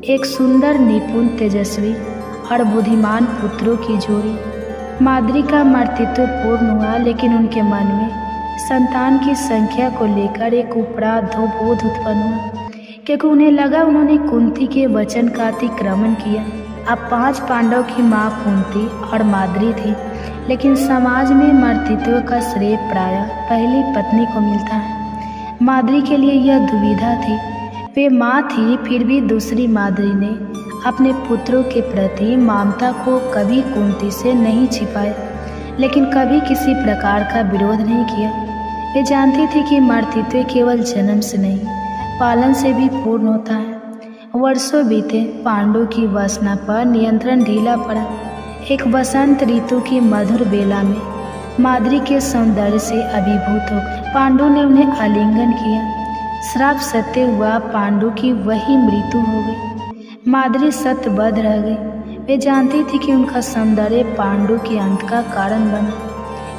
एक सुंदर, निपुण, तेजस्वी और बुद्धिमान पुत्रों की जोड़ी। माद्री का मातृत्व पूर्ण हुआ, लेकिन उनके मन में संतान की संख्या को लेकर एक उपराध बोध उत्पन्न हुआ, क्योंकि उन्हें लगा उन्होंने कुंती के वचन का अतिक्रमण किया। अब 5 पांडव की माँ कुंती और माद्री थी, लेकिन समाज में मातृत्व का श्रेय प्रायः पहली पत्नी को मिलता है। माद्री के लिए यह दुविधा थी। वे माँ थी, फिर भी दूसरी माद्री ने अपने पुत्रों के प्रति ममता को कभी कुंती से नहीं छिपाया, लेकिन कभी किसी प्रकार का विरोध नहीं किया। वे जानती थी कि मातृत्व केवल जन्म से नहीं, पालन से भी पूर्ण होता है। वर्षों बीते, पांडु की वासना पर नियंत्रण ढीला पड़ा। एक वसंत ऋतु की मधुर बेला में माद्री के सौंदर्य से अभिभूत होकर पांडु ने उन्हें आलिंगन किया। श्राप सत्य हुआ, पांडु की वही मृत्यु हो गई। माद्री सत्यबद्ध रह गई। वे जानती थी कि उनका सौंदर्य पांडु के अंत का कारण बना।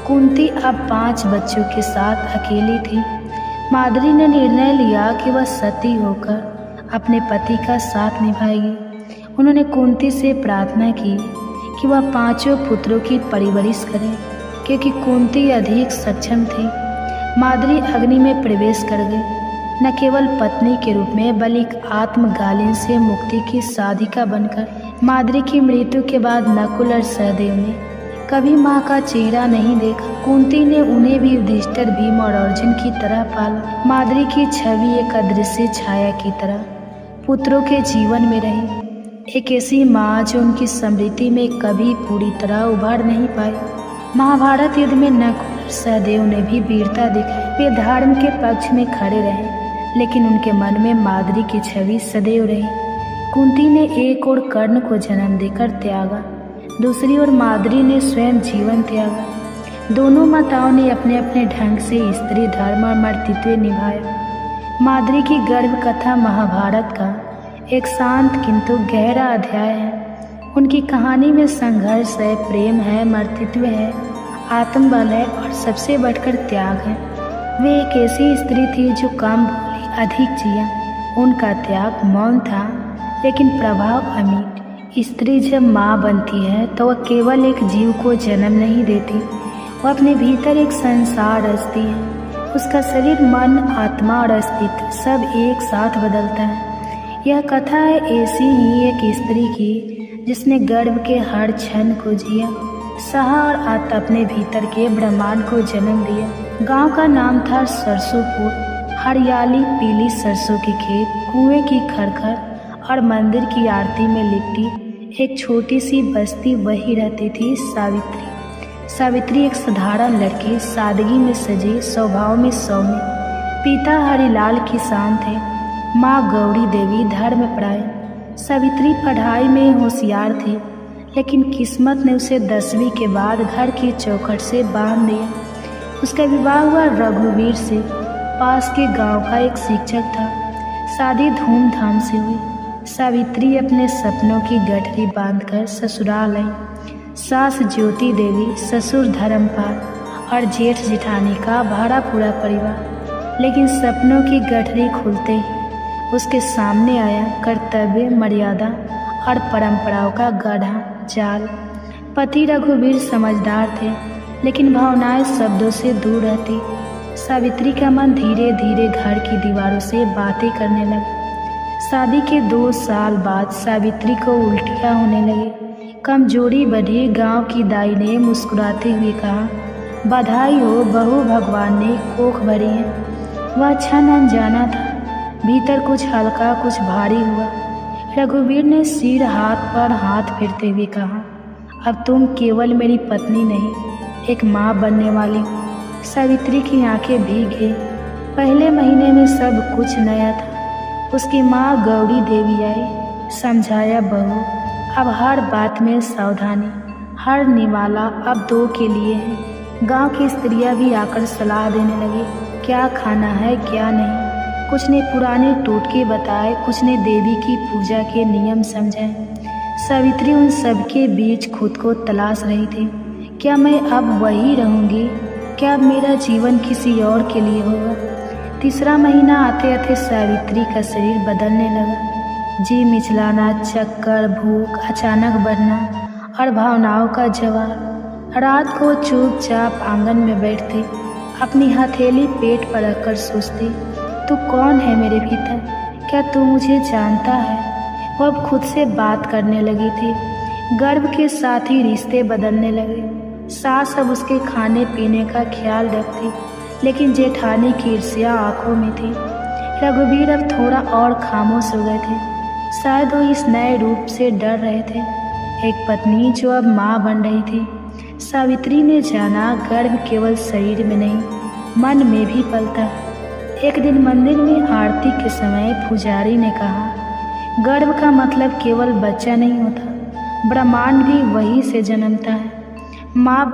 कुंती अब 5 बच्चों के साथ अकेली थी। माद्री ने निर्णय लिया कि वह सती होकर अपने पति का साथ निभाएगी। उन्होंने कुंती से प्रार्थना की कि वह 5 पुत्रों की परवरिश करे, क्योंकि कुंती अधिक सक्षम थी। माद्री अग्नि में प्रवेश कर गई, न केवल पत्नी के रूप में बल्कि आत्मगालिन से मुक्ति की साधिका बनकर। माद्री की मृत्यु के बाद नकुल और सहदेव ने कभी माँ का चेहरा नहीं देखा। कुंती ने उन्हें भी युधिष्ठिर, भीम और अर्जुन की तरह पाला। माद्री की छवि एक अदृश्य छाया की तरह पुत्रों के जीवन में रही, एक ऐसी माँ जो उनकी स्मृति में कभी पूरी तरह उभर नहीं पाई। महाभारत युद्ध में नकुल और सहदेव ने भी वीरता दिखाई। वे धर्म के पक्ष में खड़े रहे, लेकिन उनके मन में माद्री की छवि सदैव रही। कुंती ने एक ओर कर्ण को जन्म देकर त्यागा, दूसरी ओर माद्री ने स्वयं जीवन त्यागा। दोनों माताओं ने अपने अपने ढंग से स्त्री धर्म और मातृत्व निभाया। माद्री की गर्भ कथा महाभारत का एक शांत किंतु गहरा अध्याय है। उनकी कहानी में संघर्ष है, प्रेम है, मातृत्व है, आत्मबल है और सबसे बढ़कर त्याग है। वे एक ऐसी स्त्री थी जो कम बोली, अधिक जिया। उनका त्याग मौन था, लेकिन प्रभाव अमिट। स्त्री जब माँ बनती है तो वह केवल एक जीव को जन्म नहीं देती, वह अपने भीतर एक संसार रचती है। उसका शरीर, मन, आत्मा और अस्तित्व सब एक साथ बदलता है। यह कथा है ऐसी ही एक स्त्री की जिसने गर्भ के हर क्षण को जिया, सहा और अपने भीतर के ब्रह्मांड को जन्म दिया। गांव का नाम था सरसोपुर। हरियाली, पीली सरसों के खेत, कुएं की खरखर और मंदिर की आरती में लिपटी एक छोटी सी बस्ती, वही रहती थी सावित्री। सावित्री एक साधारण लड़की, सादगी में सजी, स्वभाव में सौम्य। पिता हरिलाल किसान थे, माँ गौरी देवी धर्मपरायण। सावित्री पढ़ाई में होशियार थी, लेकिन किस्मत ने उसे 10वीं के बाद घर की चौखट से बांध दिया। उसका विवाह हुआ रघुवीर से, पास के गांव का एक शिक्षक था। शादी धूमधाम से हुई। सावित्री अपने सपनों की गठरी बांधकर ससुराल आई। सास ज्योति देवी, ससुर धर्मपाल और जेठ जेठानी का भरा पूरा परिवार। लेकिन सपनों की गठरी खुलते ही उसके सामने आया कर्तव्य, मर्यादा और परंपराओं का गाढ़ा जाल। पति रघुवीर समझदार थे, लेकिन भावनाएं शब्दों से दूर रहती। सावित्री का मन धीरे धीरे घर की दीवारों से बातें करने लगा। शादी के 2 साल बाद सावित्री को उल्टियाँ होने लगी, कमजोरी बढ़ी। गांव की दाई ने मुस्कुराते हुए कहा, बधाई हो बहू, भगवान ने कोख भरी है। वह क्षण अनजाना था, भीतर कुछ हल्का कुछ भारी हुआ। रघुवीर ने सिर हाथ पर हाथ फेरते हुए कहा, अब तुम केवल मेरी पत्नी नहीं, एक माँ बनने वाली हो। सावित्री की आंखें भीग गई। पहले महीने में सब कुछ नया था। उसकी माँ गौरी देवी आई, समझाया, बहू अब हर बात में सावधानी, हर निवाला अब 2 के लिए है। गांव की स्त्रियां भी आकर सलाह देने लगी, क्या खाना है क्या नहीं। कुछ ने पुराने टोटके बताए, कुछ ने देवी की पूजा के नियम समझाए। सावित्री उन सबके बीच खुद को तलाश रही थी। क्या मैं अब वही रहूंगी? क्या अब मेरा जीवन किसी और के लिए होगा? 3रा महीना आते आते सावित्री का शरीर बदलने लगा। जी मिचलाना, चक्कर, भूख अचानक बढ़ना और भावनाओं का जवाब। रात को चुपचाप आंगन में बैठती, अपनी हथेली पेट पर रखकर सोचती, तू कौन है मेरे भीतर, क्या तू मुझे जानता है। वो अब खुद से बात करने लगी थी। गर्भ के साथ ही रिश्ते बदलने लगे। सास अब उसके खाने पीने का ख्याल रखती, लेकिन जेठानी की ईर्ष्या आंखों में थी। रघुवीर अब थोड़ा और खामोश हो गए थे। शायद वो इस नए रूप से डर रहे थे। एक पत्नी जो अब माँ बन रही थी। सावित्री ने जाना गर्भ केवल शरीर में नहीं, मन में भी पलता। एक दिन मंदिर में आरती के समय पुजारी ने कहा, गर्भ का मतलब केवल बच्चा नहीं होता, ब्रह्मांड भी वही से जन्मता है। माँ